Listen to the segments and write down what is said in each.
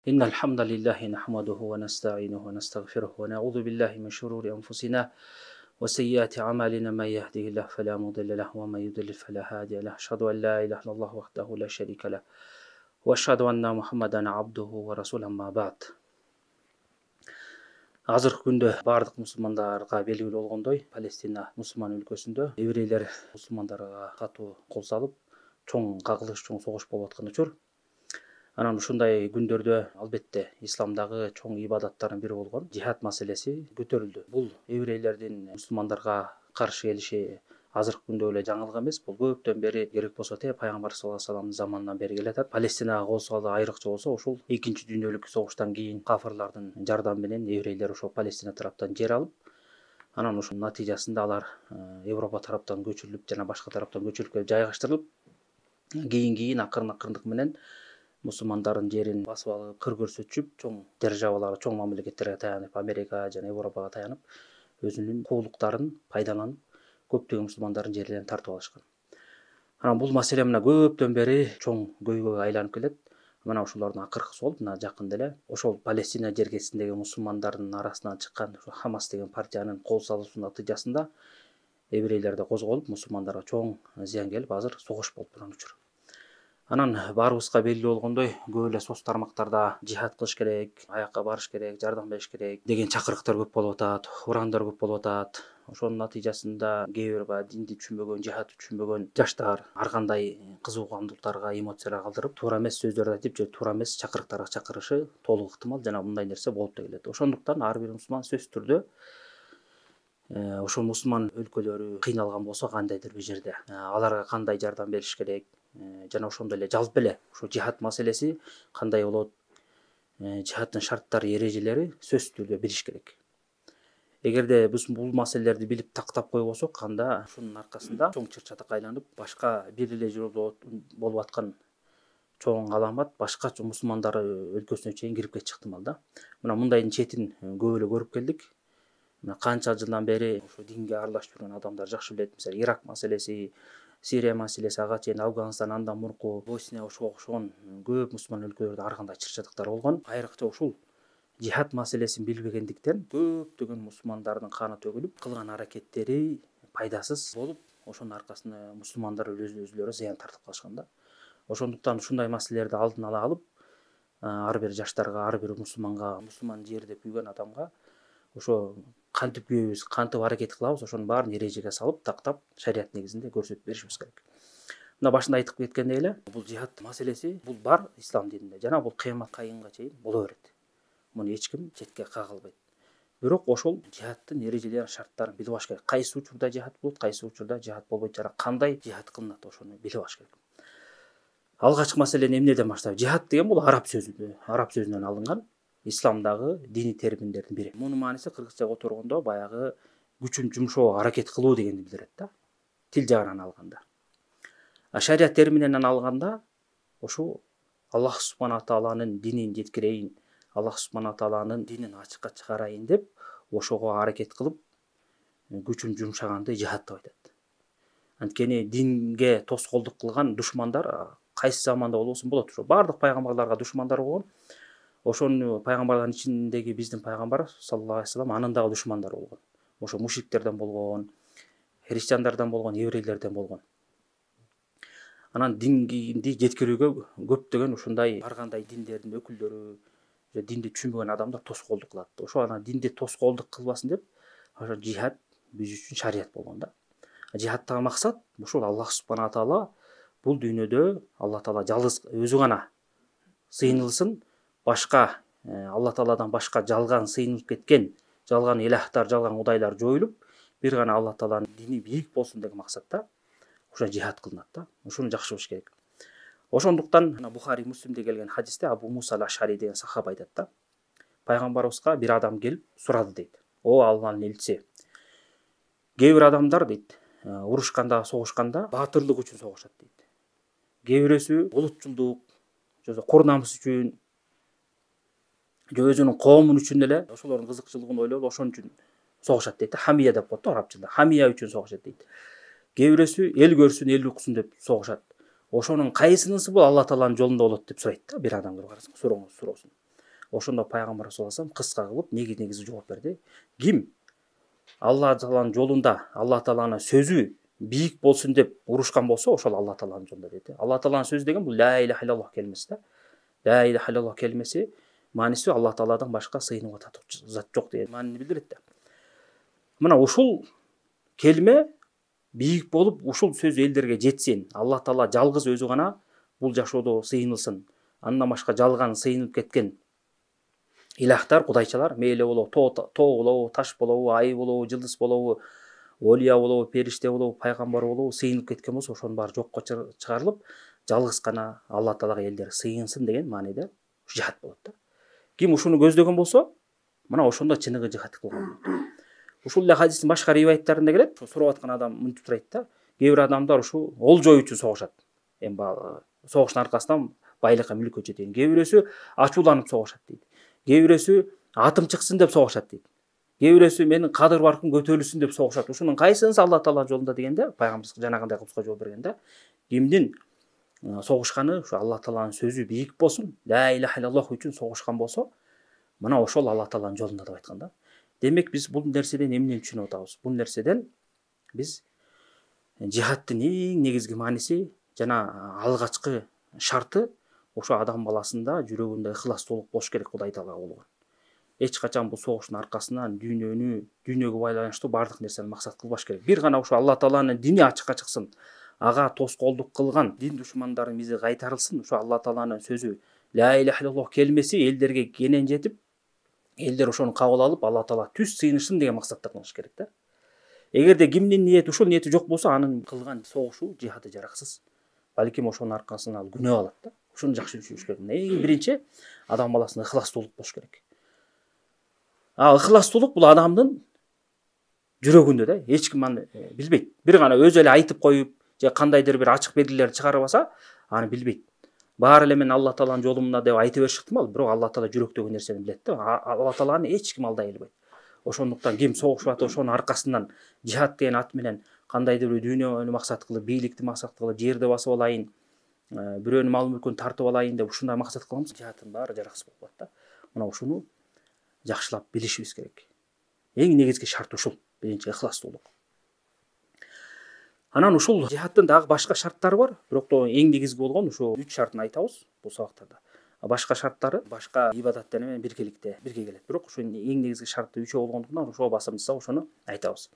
إن الحمد لله نحمده ونستعينه ونستغفره ونعوذ بالله من شرور أنفسنا وسيئات أعمالنا. من يهده الله فلا مضل له ومن يضلل فلا هادي له. أشهد أن لا إله إلا الله وحده لا شريك له وأشهد أن محمدا عبده ورسوله. أما بعد. Азыркы күндө бардык мусулмандарга белгилүү болгондой, Палестина мусулман өлкөсүндө еврейлер мусулмандарга катуу кол салып, чоң кагылыш, чоң согуш болуп аткан учур. Анан ушундай күндөрдө албетте исламдагы чоң ибадаттардын бири болгон жихад маселеси көтөрүлдү. Бул еврейлердин мусулмандарга каршы келиши азыркы күндө эле жаңылык эмес. Бул көптөн бери керек болсо пайгамбар саллаллаху алейхи вассаламдын заманынан бери келатат. Палестинага кол салуу айрыкча болсо, ушул экинчи дүйнөлүк согуштан кийин кафырлардын жардамы менен еврейлер ошол Палестина тараптан жер алып, анан ушунун натыйжасында алар Европа тараптан көчүрүлүп жана башка тараптан көчүрүп келип жайгаштырылып, кийин акырындык менен мусулмандардын жерин басып алып, кыр көрсөтүп, чоң державаларга, чоң мамлекеттерге таянып, Америка жана Европага таянып, өзүнүн куулуктарын пайдаланып, көптөгөн мусулмандардын жерлерин тартып алышкан. Анан бул маселе мына көптөн бери чоң көйгөйгө айланып келет. Мына ошолордун акыркысы болуп, мына жакында эле ошол Палестина жергесиндеги мусулмандардын арасынан чыккан Хамас деген партиянын кол салуусунун натыйжасында еврейлерде козголуп, мусулмандарга чоң зыян келип, азыр согуш болуп турган учур. Анан баарыбызга белгилүү болгондой, көп эле соц тармактарда жихад кылыш керек, аякка барыш керек, жардам бериш керек деген чакырыктар көп болуп атат, ураандар көп болуп атат. Ошонун натыйжасында кээ бир баягы динди түшүнбөгөн, жихадты түшүнбөгөн жаштар ар кандай кызуукандуулуктарга, эмоцияларга калтырып, туура эмес сөздөрдү айтып, же туура эмес чакырыктарга чакырышы толук ыктымал, жана мындай нерсе болуп да келет. Ошондуктан ар бир мусулман сөзсүз түрдө ошол мусулман өлкөлөрү кыйналган болсо кандайдыр бир жерде аларга кандай жардам бериш керек, жана ошондой эле жалпы эле ушул жихад маселеси кандай болот, жихадтын шарттары, эрежелери сөзсүз түрдө билиш керек. Эгерде биз бул маселелерди билип тактап койбосок, анда ушунун аркасында чоң чыр-чатак айланып, башка бир эле жерде болуп аткан чоң аламат башка мусулмандар өлкөсүнө чейин кирип кетиши ыктымал да. Мына мындайдын четин көп эле көрүп келдик. Мына канча жылдан бери ошо динге аралашып жүргөн адамдар жакшы билет. Мисалы Ирак маселеси, Сирия маселеси, ага чейин Афганистан, андан мурку Босния, ошого окшогон көп мусулман өлкөлөрдө ар кандай чыр-чатактар болгон. Айрыкча ушул жихад маселесин билбегендиктен көптөгөн мусулмандардын каны төгүлүп, кылган аракеттери пайдасыз болуп, ошонун аркасында мусулмандар өзүлөрү зыян тартып калышкан да. Ошондуктан ушундай маселелерди алдын ала алып, ар бир жаштарга, ар бир мусулманга, мусулман жер деп күйгөн адамга ошо кантип күйөбүз, кантип аракет кылабыз, ошонун баарын эрежеге салып, тактап, шарият негизинде көрсөтүп беришибиз керек. Мына башында айтып кеткендей эле, бул жихад маселеси бул бар ислам дининде, жана бул кыяматка чейин боло берет. Муну эч ким четке кага албайт. Бирок ошол жихадтын эрежелерин, шарттарын билип алыш керек. Кайсы учурда жихад болот, кайсы учурда жихад болбойт, жана кандай жихад кылынат, ошону билип алыш керек. Алгачкы маселени эмнеден баштайбыз? Жихад деген бул араб сөзүнөн алынган исламдагы диний терминдердин бири. Мунун мааниси кыргызчага которгондо баягы күчүн жумшоо, аракет кылуу дегенди билдирет да. Тил жагынан алганда. Шарият термининен алганда ошо Аллах субхана тааланын динин жеткирейин, Аллах субхана тааланын динин ачыкка чыгарайын деп ошого аракет кылып, күчүн жумшаганды жихад деп айтат. Анткени динге тоскоолдук кылган душмандар кайсы заманда болбосун болот. Ошо бардык пайгамбарларга душмандар болгон. Ошону пайгамбарлардын ичиндеги биздин пайгамбар саллаллаху алейхи вассалам анын дагы душмандары болгон. Ошо мушриктерден болгон, христиандардан болгон, еврейлерден болгон. Анан динди жеткирүүгө көптөгөн ушундай ар кандай диндердин өкүлдөрү, же динди түшүнбөгөн адамдар тоскоолдук кылат. Ошо анан динди тоскоолдук кылбасын деп, ошо жихад биз үчүн шарият болгон да. Жихадтагы максат ушул Аллах субхана таала бул дүйнөдө Алла таала жалгыз өзү гана сыйынылсын, башка Алла тааладан башка жалган сыйынылып кеткен, жалган илахтар, жалган кудайлар жоюлуп, бир гана Алла тааланын дини бийик болсун деген максатта ошо жихад кылынат да. Ушуну жакшы билиш керек. Ошондуктан Бухари, Муслимде келген хадисте Абу Муса ал-Ашари деген сахаба айтат да. Пайгамбарыбызга бир адам келип сурады дейт. О Алланын элчиси, кээ бир адамдар дейт, урушканда, согушканда баатырлык үчүн согушат дейт. Кээ бирөөсү улутчулдук, же кор намыс үчүн, же өзүнүн коомун үчүн эле, ошолордун кызыкчылыгын ойлоп, ошон үчүн согушат дейт. Хамия деп коет да арабчада. Хамия үчүн согушат дейт. Кээ бирөөсү эл көрсүн, эл уксун деп согушат. Ошонун кайсынысы бул Алла тааланын жолунда болот деп сурайт да бир адам келип суроосун. Ошондо пайгамбар саллаллаху алейхи вассалам кыска кылып негизи жооп берди. Ким Алла Тааланын жолунда, Алла Тааланын сөзү бийик болсун деп урушкан болсо, ошол Алла Тааланын жолунда деди. Алла Тааланын сөзү деген бул ла иляха иллаллах келмеси да. Ла иляха иллаллах келмеси мааниси Алла Тааладан башка сыйынууга татыгычы зат жок деген маанини билдирет да. Мына ушул келме бийик болуп, ушул сөз элдерге жетсин. Алла Таала жалгыз өзү гана бул жашоодо сыйынылсын. Андан башка жалган сыйынып кеткен илахтар, кудайчалар, мейли болобу тоо болобу, таш болобу, ай болобу, жылдыз болобу, олия болобу, периште болобу, пайгамбар болобу сыйынып кеткен болсо, ошонун баары жокко чыгарылып, жалгыз гана Алла Таалага элдер сыйынсын деген мааниде жихад болот да. Ким ушуну көздөгөн болсо, мына ошондо чыныгы жихад кылган болот. Ушул эле хадистин башка риваяттарында келет. Сурап аткан адам мынтип турайт да. Кээ бир адамдар ушу олжой үчүн согушат. Эми согуштун аркасынан байлыкка, мүлккө жетейин. Кээ бирөөсү ачууланып согушат дейт. Кээ бирөөсү атым чыксын деп согушат дейт. Кээ бирөөсү менин кадыр баркым көтөрүлсүн деп согушат. Ушунун кайсынысы Алла Тааланын жолунда дегенде, пайгамбарыбыз жанагындай кылып жооп бергенде, кимдин согушканы ушу Алла Тааланын сөзү бийик болсун, ла иляха иллаллах үчүн согушкан болсо, мына ошол Алла Тааланын жолунда деп айткан да. Демек биз бул нерседен эмнени түшүнүп атабыз? Бул нерседен биз жихадтын эң негизги мааниси жана алгачкы шарты ошо адам баласында жүрөгүндө ыхластуулук болуш керек Кудай Таалага болгон. Эч качан бул согуштун аркасынан дүйнөгө байланыштуу бардык нерсени максат кылбаш керек. Бир гана ошо Алла Тааланын дини ачыкка чыксын. Ага тоскоолдук кылган дин душмандарын бизи кайтарылсын. Ошо Алла Тааланын сөзү ла иляха иллаллах келмеси элдерге кенен жетип, элдер ошону кабыл алып, Алла Таала түз сыйынышсын деген максатта кылыш керек да. Эгерде кимдин ниети ушул ниети жок болсо, анын кылган согушу, жихады жараксыз. Балким ошонун аркасынан ал күнөө алат да. Ушуну жакшы түшүнүш керек. Эң биринчи адам баласына ыхластуулук болуш керек. Ыхластуулук бул адамдын жүрөгүндө да, эч ким аны билбейт. Бир гана өзү эле айтып коюп, же кандайдыр бир ачык белгилерди чыгарып алса, аны билбейт. Баары эле мен Алла Тааланын жолунда деп айта бериш ыктымал, бирок Алла Таала жүрөктөгү нерсени билет да. Алла Тааланы эч ким алдай албайт. Ошондуктан ким согушуп атат, ошонун аркасынан жихад деген ат менен кандайдыр бир дүйнөнү максат кылып, бийликти максат кылып, жерди басып алайын, бирөөнүн мал мүлкүн тартып алайын деп ушундай максат кылганбыз, жихадтын баары жараксыз болуп калат да. Мына ушуну жакшылап билишибиз керек. Эң негизги шарт ушул. Биринчи ыхластуулук. Анан ушул жихадтын дагы башка шарттары бар, бирок да эң негизги болгон ушу 3 шартын айтабыз бул сабактарда. Башка шарттары башка ибадаттар менен бирге келет. Бирок ушу эң негизги шарты 3 болгондуктан ошого басым жасап ошону айтабыз.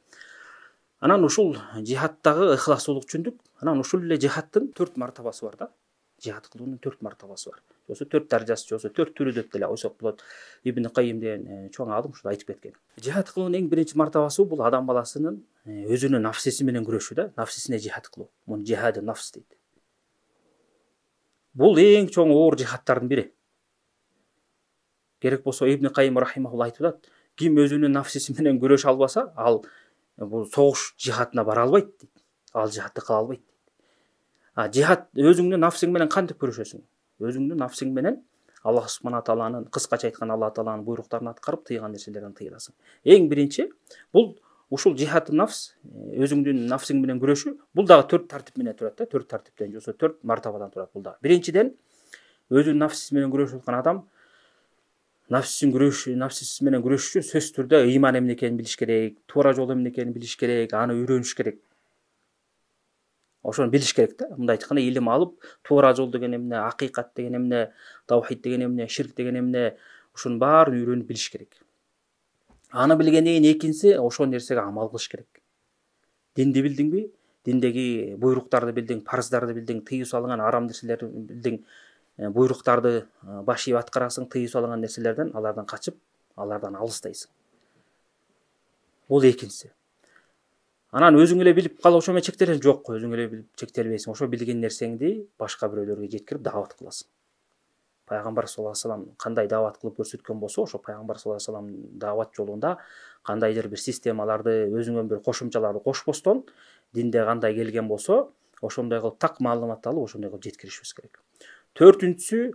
Анан ушул жихадтагы ыхластуулук түшүндүк. Анан ушул эле жихадтын 4 мартабасы бар да. Жихад кылуунун 4 мартабасы бар. Жосо 4 даражасы, жосо 4 түрү деп деле койсок болот. Ибн Кайым деген чоң аалым ушуну айтып кеткен. Жихад кылуунун эң биринчи мартабасы бул адам баласынын өзүнүн нафсиси менен күрөшүү да, нафсисине жихад кылуу. Муну жихади нафс дейт. Бул эң чоң оор жихадтардын бири. Керек болсо Ибн Кайым рахимахулла айтып атат, ким өзүнүн нафсиси менен күрөшө албаса, ал бул согуш жихадына бара албайт дейт. Ал жихадты кыла албайт дейт. Жихад өзүңдүн нафсиң менен кантип күрөшөсүң? Өзүңдүн нафсиң менен Аллах субхана тааланын, кыскача айткан Алла тааланын буйруктарын аткарып, тыйган нерселерден тыйыласың. Эң биринчи бул ушул жихад нафс, өзүңдүн нафсиң менен күрөшүү, бул дагы 4 тартип менен турат да, 4 тартиптен, жосо 4 мартабадан турат бул да. Биринчиден, өзүнүн нафсиси менен күрөшүп аткан адам нафсиси менен күрөшүш үчүн сөзсүз түрдө ыйман эмне экенин билиш керек, туура жол эмне экенин билиш керек, аны үйрөнүш керек. Ошону билиш керек да. Мындай айтканда, илим алып, туура жол деген эмне, акыйкат деген эмне, таухид деген эмне, ширк деген эмне, ушунун баарын үйрөнүп билиш керек. Аны билгенден кийин экинчиси ошол нерсеге амал кылыш керек. Динди билдиңби? Диндеги буйруктарды билдиң, парыздарды билдиң, тыюу салынган арам нерселерди билдиң, буйруктарды баш ийип аткарасың, тыюу салынган нерселерден, алардан качып, алардан алыстайсың. Бул экинчиси. Анан өзүң эле билип калып ошо менен чектелесиң? Жок, өзүң эле билип чектелбейсиң. Ошо билген нерсеңди башка бирөөлөргө жеткирип даават кыласың. Пайгамбар саллаллаху алейхи вассалам кандай даават кылып көрсөткөн болсо, ошо пайгамбар саллаллаху алейхи вассалам даават жолунда кандайдыр бир системаларды, өзүңөн бир кошумчаларды кошпостон, динде кандай келген болсо, ошондой кылып так маалымат алып, ошондой кылып жеткиришибиз керек. Төртүнчүсү,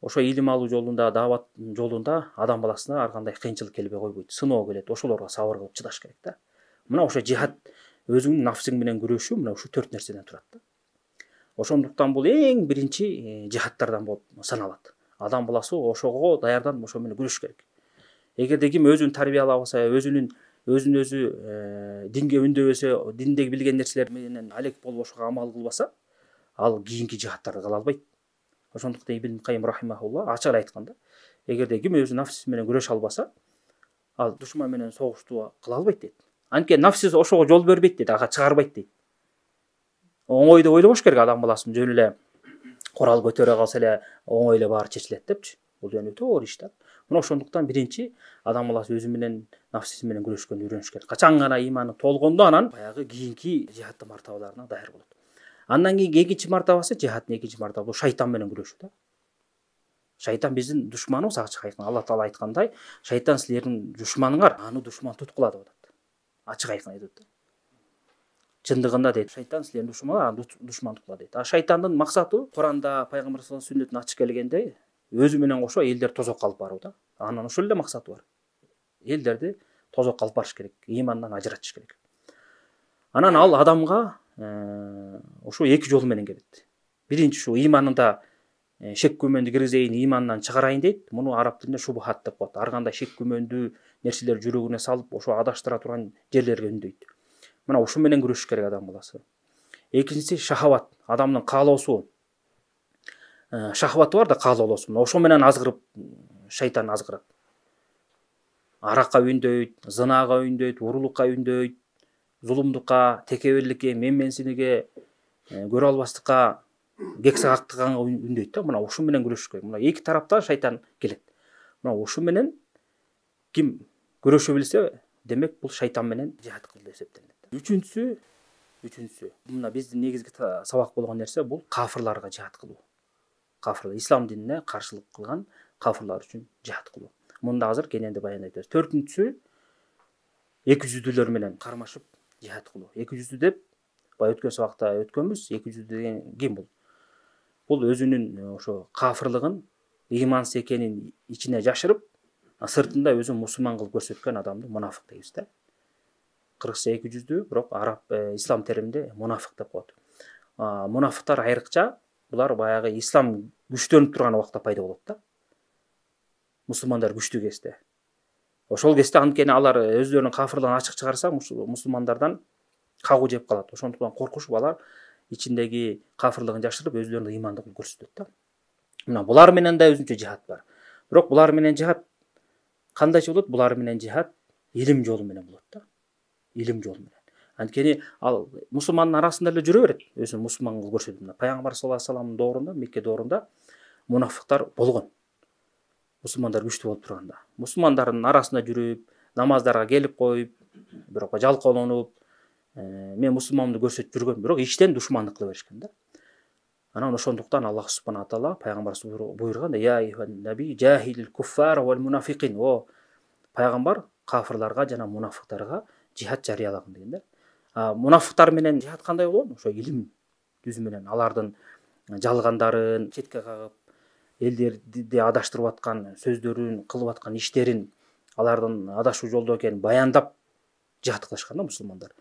ошо илим алуу жолунда, даават жолунда адам баласына ар кандай кыйынчылык келбей койбойт, сыноо келет, ошолорго сабыр кылып чыдаш керек да. Мына ошо жихад, өзүңдүн нафсиң менен күрөшүү, мына ушу 4 нерседен турат да. Ошондуктан бул эң биринчи жихадтардан болуп саналат. адам баласы ошого даярданып ошо менен күрөшүш керек. Эгерде ким өзүн тарбиялап алса, өзүн өзү динге үндөбөсө, диндеги билген нерселер менен алек болуп ошого амал кылбаса, ал кийинки жихадтарды кыла албайт. Ошондуктан Ибн Кайым рахимахулла ачык айтканда, эгерде ким өзү нафсиси менен күрөшө албаса, ал душман менен согушту кыла албайт дейт. Анткени нафсиси ошого жол бербейт дейт, ага чыгарбайт дейт. Оңой деп ойлобош керек адам баласын, жөн эле курал көтөрө калса эле оңой эле баары чечилет депчи. Бул жөн өтө оор иш да. Мына ошондуктан биринчи адам баласы өзү менен нафсиси менен күрөшкөндү үйрөнүш керек. Качан гана иманы толгондо анан баягы кийинки жихадтын мартабаларына даяр болот. Андан кийинки экинчи мартабасы, жихадтын экинчи мартабасы бул шайтан менен күрөшүү да. Шайтан биздин душманыбыз, ачык айтканда Алла Таала айткандай, шайтан силердин душманыңар, аны душман туткула деп атат. Ачык айткан айтат да. Чындыгында дейт, шайтан силердин душманыңар, аны душман туткула дейт. А шайтандын максаты Куранда, пайгамбар саллаллаху алейхи сүннөтүнө ачык келгенде, өзү менен кошо элдер тозокко алып баруу да. Анын ошол эле максаты бар. Элдерди тозокко алып барыш керек, имандан ажыратыш керек. Анан ал адамга ошо эки жол менен келет. Биринчи ушу иманында шек күмөндү киргизейин, имандан чыгарайын дейт. Муну араб тилинде шубхат деп коет. Ар кандай шек күмөндү нерселер жүрөгүнө салып, ошо адаштыра турган жерлерге үндөйт. Мына ушу менен күрөшүш керек адам баласы. Экинчиси шахават, адамдын каалоосу. Шахваты бар да, каалоосу. Ошо менен азгырып шайтан азгырат. Аракка үндөйт, зынага үндөйт, урулукка үндөйт, зулумдукка, текеберликке, менменсиндикке, көрө албастыкка, кексе кактыганга үндөйт да. Мына ушу менен күрөшүш керек. Мына эки тарапта шайтан келет. Мына ушу менен ким күрөшө билсе, демек бул шайтан менен жихад кылды деп эсептелет. Үчүнчүсү, мына биздин негизги сабак болгон нерсе бул кафырларга жихад кылуу. Кафырлар, ислам динине каршылык кылган кафырлар үчүн жихад кылуу. Мында азыр кененди баяндайт. Төртүнчүсү, эки жүздүүлөр менен кармашып жихад кылуу. Эки жүздүү деп баягы өткөн сабакта өткөнбүз. Эки жүздүү деген ким бул? Бул өзүнүн ошо кафырлыгын, ыймансыз экенин ичине жашырып, сыртында өзүн мусулман кылып көрсөткөн адамды мунафык дейбиз да. Кыргызча эки жүздүү, бирок араб ислам териминде мунафык деп коет. Мунафыктар айрыкча, булар баягы ислам күчтөнүп турган убакта пайда болот да. Мусулмандар күчтүү кезде. Ошол кезде анткени алар өздөрүнүн кафырлыгын ачык чыгарса, мусулмандардан кагуу жеп калат. Ошондуктан коркушуп алар ичиндеги кафырлыгын жашырып, өздөрүнүн ыймандыгын көрсөтөт да. Мына булар менен да өзүнчө жихад бар. Бирок булар менен жихад кандайча болот? Булар менен жихад илим жолу менен болот да. Илим жолу менен. Анткени ал мусулмандын арасында эле жүрө берет, өзүн мусулман кылып көрсөтөт. Пайгамбар саллаллаху алейхи вассаламдын доорунда, Мекке доорунда мунафыктар болгон. Мусулмандар күчтүү болуп турганда. Мусулмандардын арасында жүрүп, намаздарга келип коюп, бирок жалкоолонуп, мен мусулманымды көрсөтүп жүргөн, бирок иштен душмандык кыла беришкен да. Анан ошондуктан Аллах субхана таала пайгамбар буйруган, я айюхан наби жахилил куффар вал мунафикин. О пайгамбар, кафырларга жана мунафыктарга жихад жарыялагын деген да. Мунафыктар менен жихад кандай болгон? Ошо илим жүзү менен алардын жалгандарын четке кагып, элдерди адаштырып аткан сөздөрүн, кылып аткан иштерин, алардын адашуу жолдо экенин баяндап жихад кылышкан да мусулмандар.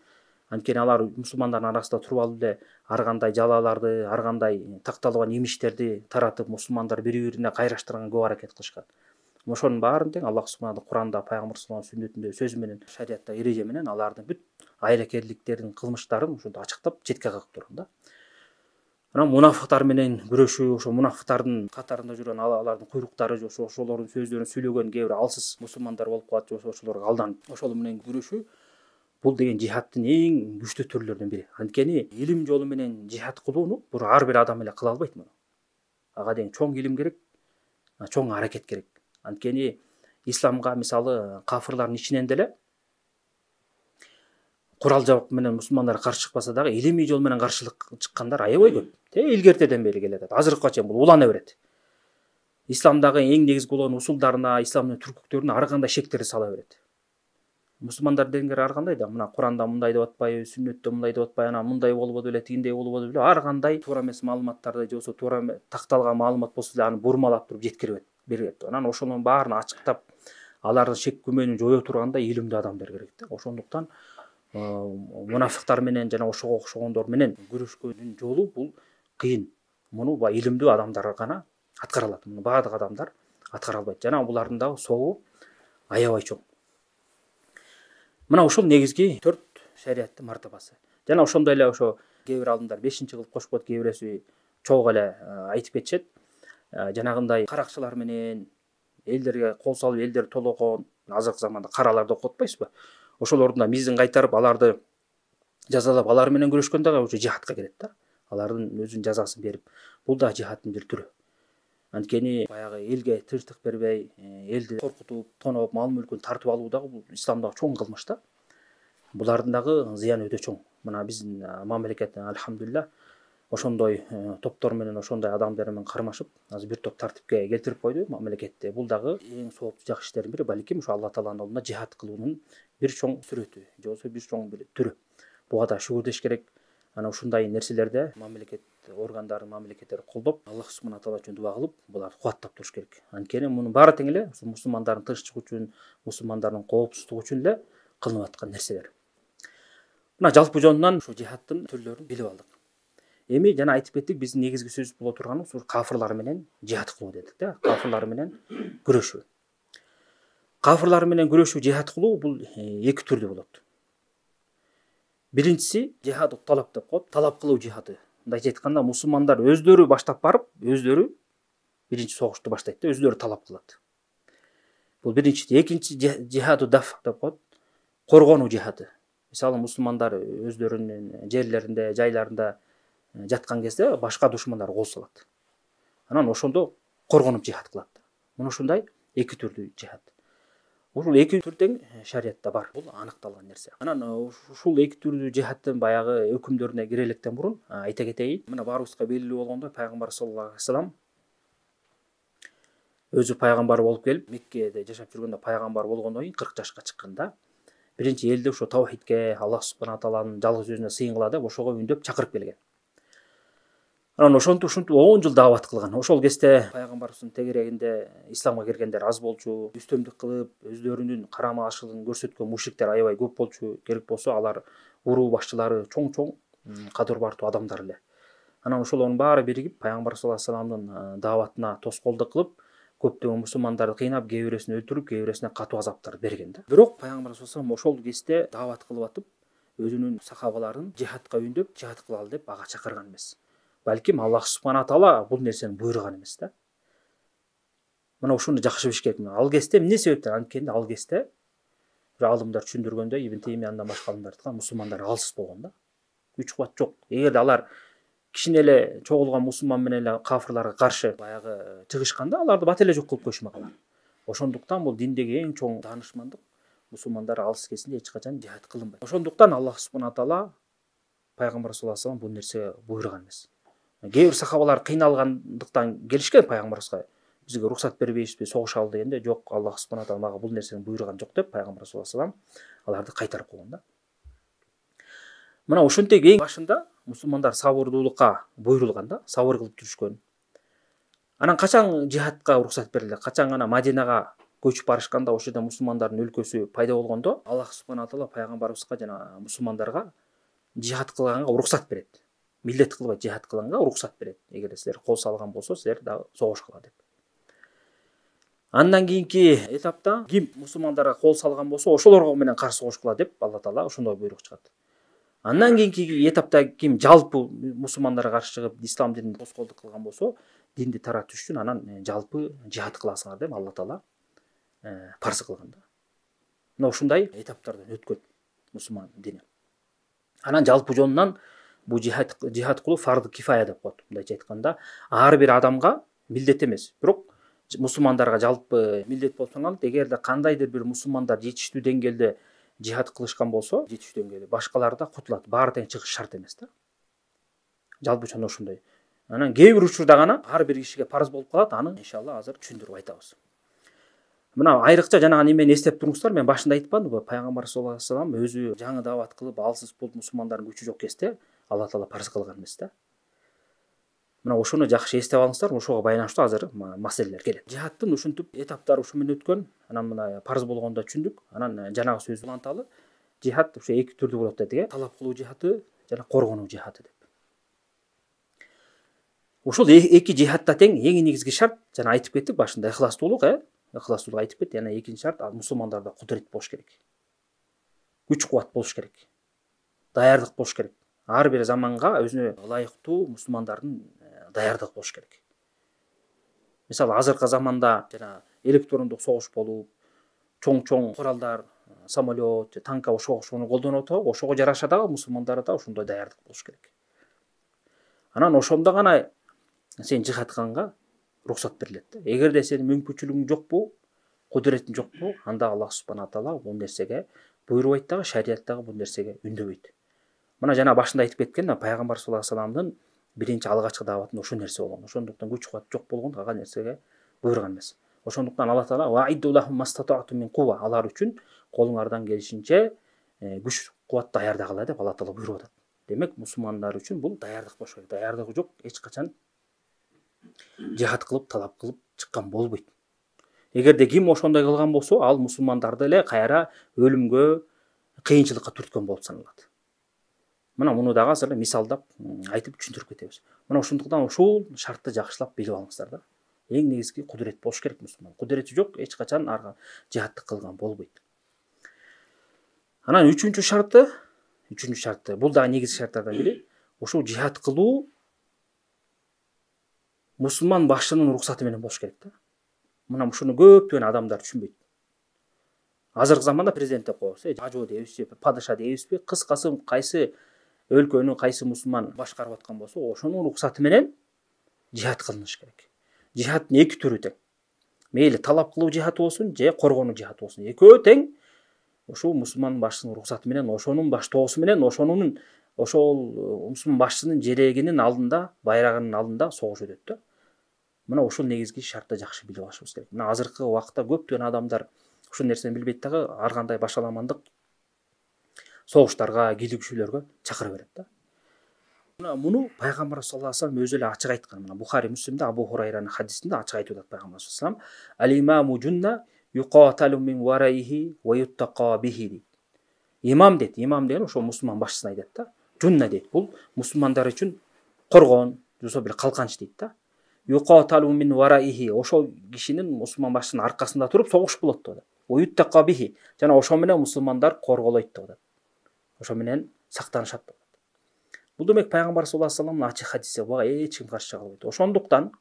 Анткени алар мусулмандардын арасында туруп алып эле ар кандай жалаларды, ар кандай такталган имиштерди таратып, мусулмандар бири-бирине кайраштырганга көп аракет кылышкан. Ошонун баарын тең Аллах субхана Куранда, пайгамбар саллаллаху алейхи сүннөтүндө сөзү менен, шариатта эреже менен алардын бүт айлакерликтерин, кылмыштарын ошондо ачыктап четке кагып турган да. Анан мунафыктар менен күрөшүү, ошо мунафыктардын катарында жүргөн алардын куйруктары, ошолордун сөздөрүн сүйлөгөн кээ бир алсыз мусулмандар болуп калат, ошолорго алданып, ошол менен күрөшүү бул деген жихадтын эң күчтүү түрлөрүнүн бири. Анткени илим жолу менен жихад кылууну ар бир адам эле кыла албайт муну. Ага деген чоң илим керек, чоң аракет керек. Анткени исламга мисалы кафырлардын ичинен деле курал жабык менен мусулмандар каршы чыкпаса дагы илимий жол менен каршылык чыккандар аябай көп. Илгертеден бери келатат. Азыркыга чейин бул улана берет. Исламдагы эң негизги болгон усулдарына, исламдын түркүктөрүнө ар кандай шектерди сала берет. Мусулмандар дегендер ар кандай да, мына Куранда мындай деп атпайбы, сүннөттө мындай деп атпайбы, анан мындай болбоду беле, тигиндей болбоду беле, ар кандай туура эмес маалыматтарды же болбосо туура такталган маалымат болсо деле аны бурмалап туруп жеткирип берет. Анан ошонун баарын ачыктап, алардын шек күмөнүн жое тургандай илимдүү адамдар керек да. Ошондуктан мунафыктар менен жана ошого окшогондор менен күрөшкөндүн жолу бул кыйын. Муну илимдүү адамдар гана аткара алат. Муну баардык адамдар аткара албайт. Жана булардын дагы соогу аябай чоң. Мына ушул негизги 4 шариаттын мартабасы. Жана ошондой эле ошо кээ бир алымдар 5-чи кылып кошуп коет, кээ бирөөсү чогуу эле айтып кетишет. Жанагындай каракчылар менен элдерге кол салып, элдер толокон, азыркы заманда караларды окуп атпайсызбы? Ошол ордуна мизин кайтарып, аларды жазалап, алар менен күрөшкөн дагы уже жихадка кирет да. Алардын өзүнүн жазасын берип, бул да жихадтын бир түрү. Анткени баягы элге тынчтык бербей, элди коркутуп, тоноп, мал мүлкүн тартып алуу дагы бул исламдагы чоң кылмыш да. Булардын дагы зыяны өтө чоң. Мына биздин мамлекет альхамдулилlah ошондой топтор менен, ошондой адамдар менен кармашып, азыр бир топ тартипке келтирип койду мамлекетте. Бул дагы эң сооптуу жакшы иштердин бири, балким ушу Алла тааланын алдында жихад кылуунун бир чоң сүрөтү, же болбосо бир чоң бир түрү. Буга да шүгүр деш керек. Ана ушундай нерселерде мамлекет органдары, мамлекеттер колдоп, Аллах субхана таала үчүн дуа кылып, буларды кубаттап туруш керек. Анткени мунун баары тең эле мусулмандардын тынчтыгы үчүн, мусулмандардын коопсуздугу үчүн эле кылынып аткан нерселер. Мына жалпы жонунан ушу жихадтын түрлөрүн билип алдык. Эми жана айтып кеттик, биздин негизги сөзүбүз боло турганыбыз ушу кафырлар менен жихад кылуу дедик да. Кафырлар менен күрөшүү. Кафырлар менен күрөшүү, жихад кылуу бул эки түрдүү болот. Биринчиси жихад талап деп коет, талап кылуу жихады. Мындайча айтканда, мусулмандар өздөрү баштап барып, өздөрү биринчи согушту баштайт да, өздөрү талап кылат. Бул биринчи. Экинчи жихаду даф деп коет, коргонуу жихады. Мисалы мусулмандар өздөрүнүн жерлеринде, жайларында жаткан кезде башка душмандар кол салат. Анан ошондо коргонуп жихад кылат. Мына ушундай эки түрдүү жихад. Ушул эки түр тең шариятта бар. Бул аныкталган нерсе. Анан ушул эки түрдүү жихадтын баягы өкүмдөрүнө кире электен мурун айта кетейин. Мына баарыбызга белгилүү болгондой, пайгамбар саллаллаху алейхи вассалам өзү пайгамбар болуп келип, Меккеде жашап жүргөндө пайгамбар болгондон кийин 40 жашка чыкканда биринчи элди ошо таухидке, Аллах субхана тааланын жалгыз өзүнө сыйынгыла деп ошого үндөп чакырып келген. Анан ошентип 10 жыл даават кылган. Ошол кезде пайгамбарыбыздын тегерегинде исламга киргендер аз болчу, үстөмдүк кылып, өздөрүнүн карама-каршылыгын көрсөткөн мушриктер аябай көп болчу. Керек болсо алар уруу башчылары чоң кадыр бартуу адамдар эле. Анан ошолордун баары биригип пайгамбар саллаллаху алейхи вассаламдын дааватына тоскоолдук кылып, көптөгөн мусулмандарды кыйнап, кээ бирөөсүн өлтүрүп, кээ бирөөсүнө катуу азаптар берген да. Бирок пайгамбар саллаллаху алейхи вассалам ошол кезде даават кылып атып, өзүнүн сахабаларын жихадка үндөп, жихад кылалы деп ага чакырган эмес. Балким Аллах субхана таала бул нерсени буйруган эмес да. Мына ушуну жакшы билиш керек. Ал кезде эмне себептен? Анткени ал кезде алымдар түшүндүргөндөй, Ибн Теймияндан башка алымдар айткан, мусулмандар алсыз болгон да. Күч кубат жок. Эгерде алар кичине эле чогулган мусулман менен эле кафырларга каршы баягы чыгышканда, аларды бат эле жок кылып коюшмакалар. Ошондуктан бул диндеги эң чоң таанышмандык, мусулмандар алыс кезинде эч качан жихад кылынбайт. Ошондуктан Аллах субхана таала пайгамбар саллаллаху алейхи вассалам бул нерсе буйруган эмес. Кээ бир сахабалар кыйналгандыктан келишкен пайгамбарыбызга, бизге уруксат бербейсизби, согушалы дегенде, жок, Аллах субхана таала мага бул нерсени буйруган жок деп пайгамбар саллаллаху алейхи вассалам аларды кайтарып койгон да. Мына ошентип эң башында мусулмандар сабырдуулукка буйрулган да, сабыр кылып жүрүшкөн. Анан качан жихадка уруксат берилди? Качан гана Мадинага көчүп барышканда, ошол жерде мусулмандардын өлкөсү пайда болгондо, Аллах субхана таала пайгамбарыбызга жана мусулмандарга жихад кылганга уруксат берет. Милдет кылбайт, жихад кылганга уруксат берет. Эгерде силер кол салган болсо, силер дагы согушкула деп. Андан кийинки этапта ким мусулмандарга кол салган болсо, ошолорго менен каршы согушкула деп Алла таала ошондой буйрук чыгат. Андан кийинки этапта ким жалпы мусулмандарга каршы чыгып, ислам динин тоскоолдук кылган болсо, динди таратыш үчүн анан жалпы жихад кыласыңар деп Алла таала парз кылган да. Мына ушундай этаптардан өткөн мусулман дини. Анан жалпы жонунан бул жихад кылуу фарды кифая деп коет. Мындайча айтканда, ар бир адамга милдет эмес, бирок мусулмандарга жалпы милдет болуп саналат. Эгерде кандайдыр бир мусулмандар жетиштүү деңгээлде жихад кылышкан болсо, жетиштүү деңгээлде башкалар да кутулат. Баары тең чыгыш шарт эмес да. Жалпыча ошондой. Анан кээ бир учурда гана ар бир кишиге парз болуп калат. Аны иншалла азыр түшүндүрүп айтабыз. Мына айрыкча жанагы немени эстеп туруңуздар. Мен башында айтпадымбы, пайгамбар саллаллаху алейхи вассалам өзү жаңы даават кылып, алсыз бул мусулмандардын күчү жок кезде Алла таала парз кылган эмес да. Мына ошону жакшы эстеп алыңыздар. Ошого байланыштуу азыр маселелер келет. Жихадтын ушинтип этаптары ушу менен өткөн. Анан мына парз болгондо түшүндүк. Анан жанагы сөз уланталы. Жихад ушу эки түрдүү болот дедик. Талап кылуу жихады жана коргонуу жихады деп. Ошол эки жихадта тең эң негизги шарт жана айтып кеттик башында ыхластуулук, ыхластуулук айтып кеттик. Жана экинчи шарт мусулмандарда кудурет болуш керек. Күч кубат болуш керек. Даярдык болуш керек. Ар бир заманга өзүнө ылайыктуу мусулмандардын даярдыгы болуш керек. Мисалы азыркы заманда жана электрондук согуш болуп, чоң куралдар, самолет, танка ошону колдонуп атабы, ошого жараша дагы мусулмандарда ошондой даярдык болуш керек. Анан ошондо гана сен жихад кылганга уруксат берилет да. Эгерде сенин мүмкүнчүлүгүң жокпу, кудуретиң жокпу, анда Аллах субхана таала бул нерсеге буйрубайт дагы, шарият дагы бул нерсеге үндөбөйт. Мына жана башында айтып кеткен пайгамбар саллаллаху алейхи вассаламдын биринчи алгачкы дааватында ошол нерсе болгон. Ошондуктан күч кубат жок болгон калган нерсеге буйруган эмес. Ошондуктан Алла таала ваидду лахум мастатаатум мин кува, алар үчүн колуңардан келишинче күч кубат даярдагыла деп Алла таала буйруп атат. Демек мусулмандар үчүн бул даярдык болуш керек. Даярдыгы жок эч качан жихад кылып, талап кылып чыккан болбойт. Эгерде ким ошондой кылган болсо, ал мусулмандарды эле кайра өлүмгө, кыйынчылыкка түрткөн болуп саналат. Мына муну дагы азыр мисалдап айтып түшүндүрүп кетебиз. Мына ошондуктан ушул шартты жакшылап билип алыңыздар да. Эң негизги кудурет болуш керек мусулман. Кудурети жок эч качан жихадты кылган болбойт. Анан үчүнчү шарты, бул дагы негизги шарттардан бири, ушул жихад кылуу мусулман башчынын уруксаты менен болуш керек да. Мына ушуну көптөгөн адамдар түшүнбөйт. Азыркы заманда президент деп коебуз, жажоо дейбизби, падыша дейбизби, кыскасы кайсы өлкөнү кайсы мусулман башкарып аткан болсо, ошонун уруксаты менен жихад кылыныш керек. Жихадтын эки түрү тең. Мейли талап кылуу жихаты болсун, же коргонуу жихаты болсун. Экөө тең ушул мусулман башчынын уруксаты менен, ошонун баштоосу менен, ошол мусулман башчынын жерегинин алдында, байрагынын алдында согуш өтөт да. Мына ушул негизги шартты жакшы билип алышыбыз керек. Мына азыркы убакытта көптөгөн адамдар ушул нерсени билбейт дагы, ар кандай башаламандык согуштарга, кийлигишүүлөргө чакыра берет да. Мына муну пайгамбар саллаллаху алейхи вассалам өзү эле ачык айткан. Мына Бухари, Муслимде Абу Хурайранын хадисинде ачык айтып атат пайгамбар саллаллаху алейхи вассалам: "Ал-имаму жунна юқаталу мин варайхи ва юттақа бихи" дейт. Имам дейт. Имам деген ошол мусулман башчысын айтат да. Жунна дейт. Бул мусулмандар үчүн коргон, жусо бир калканч дейт да. Юқаталу мин варайхи, ошол кишинин мусулман башчынын аркасында туруп согуш болот деп атат. Ва юттақа бихи, жана ошол менен мусулмандар корголойт деп атат. Ошо менен сактанышат деп атат. Бул демек пайгамбар саллаллаху алейхи вассаламдын ачык хадиси, буга эч ким каршы чыга албайт. Ошондуктан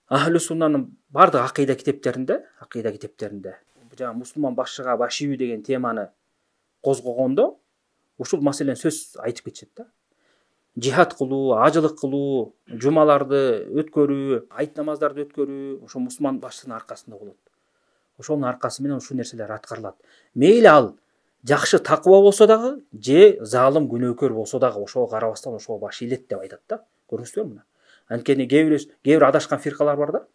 Ахлу суннанын бардык акыйда китептеринде жана мусулман башчыга баш ийүү деген теманы козгогондо ушул маселени сөз айтып кетишет да. Жихад кылуу, ажылык кылуу, жумаларды өткөрүү, айт намаздарды өткөрүү ошо мусулман башчынын аркасында болот. Ошонун аркасы менен ушул нерселер аткарылат. Мейли ал жакшы такыба болсо дагы, же залым күнөөкөр болсо дагы ошого карабастан ошого баш ийилет деп айтат да. Көрдүңүздөрбү мына? Анткени кээ бир адашкан фиркалар бар да.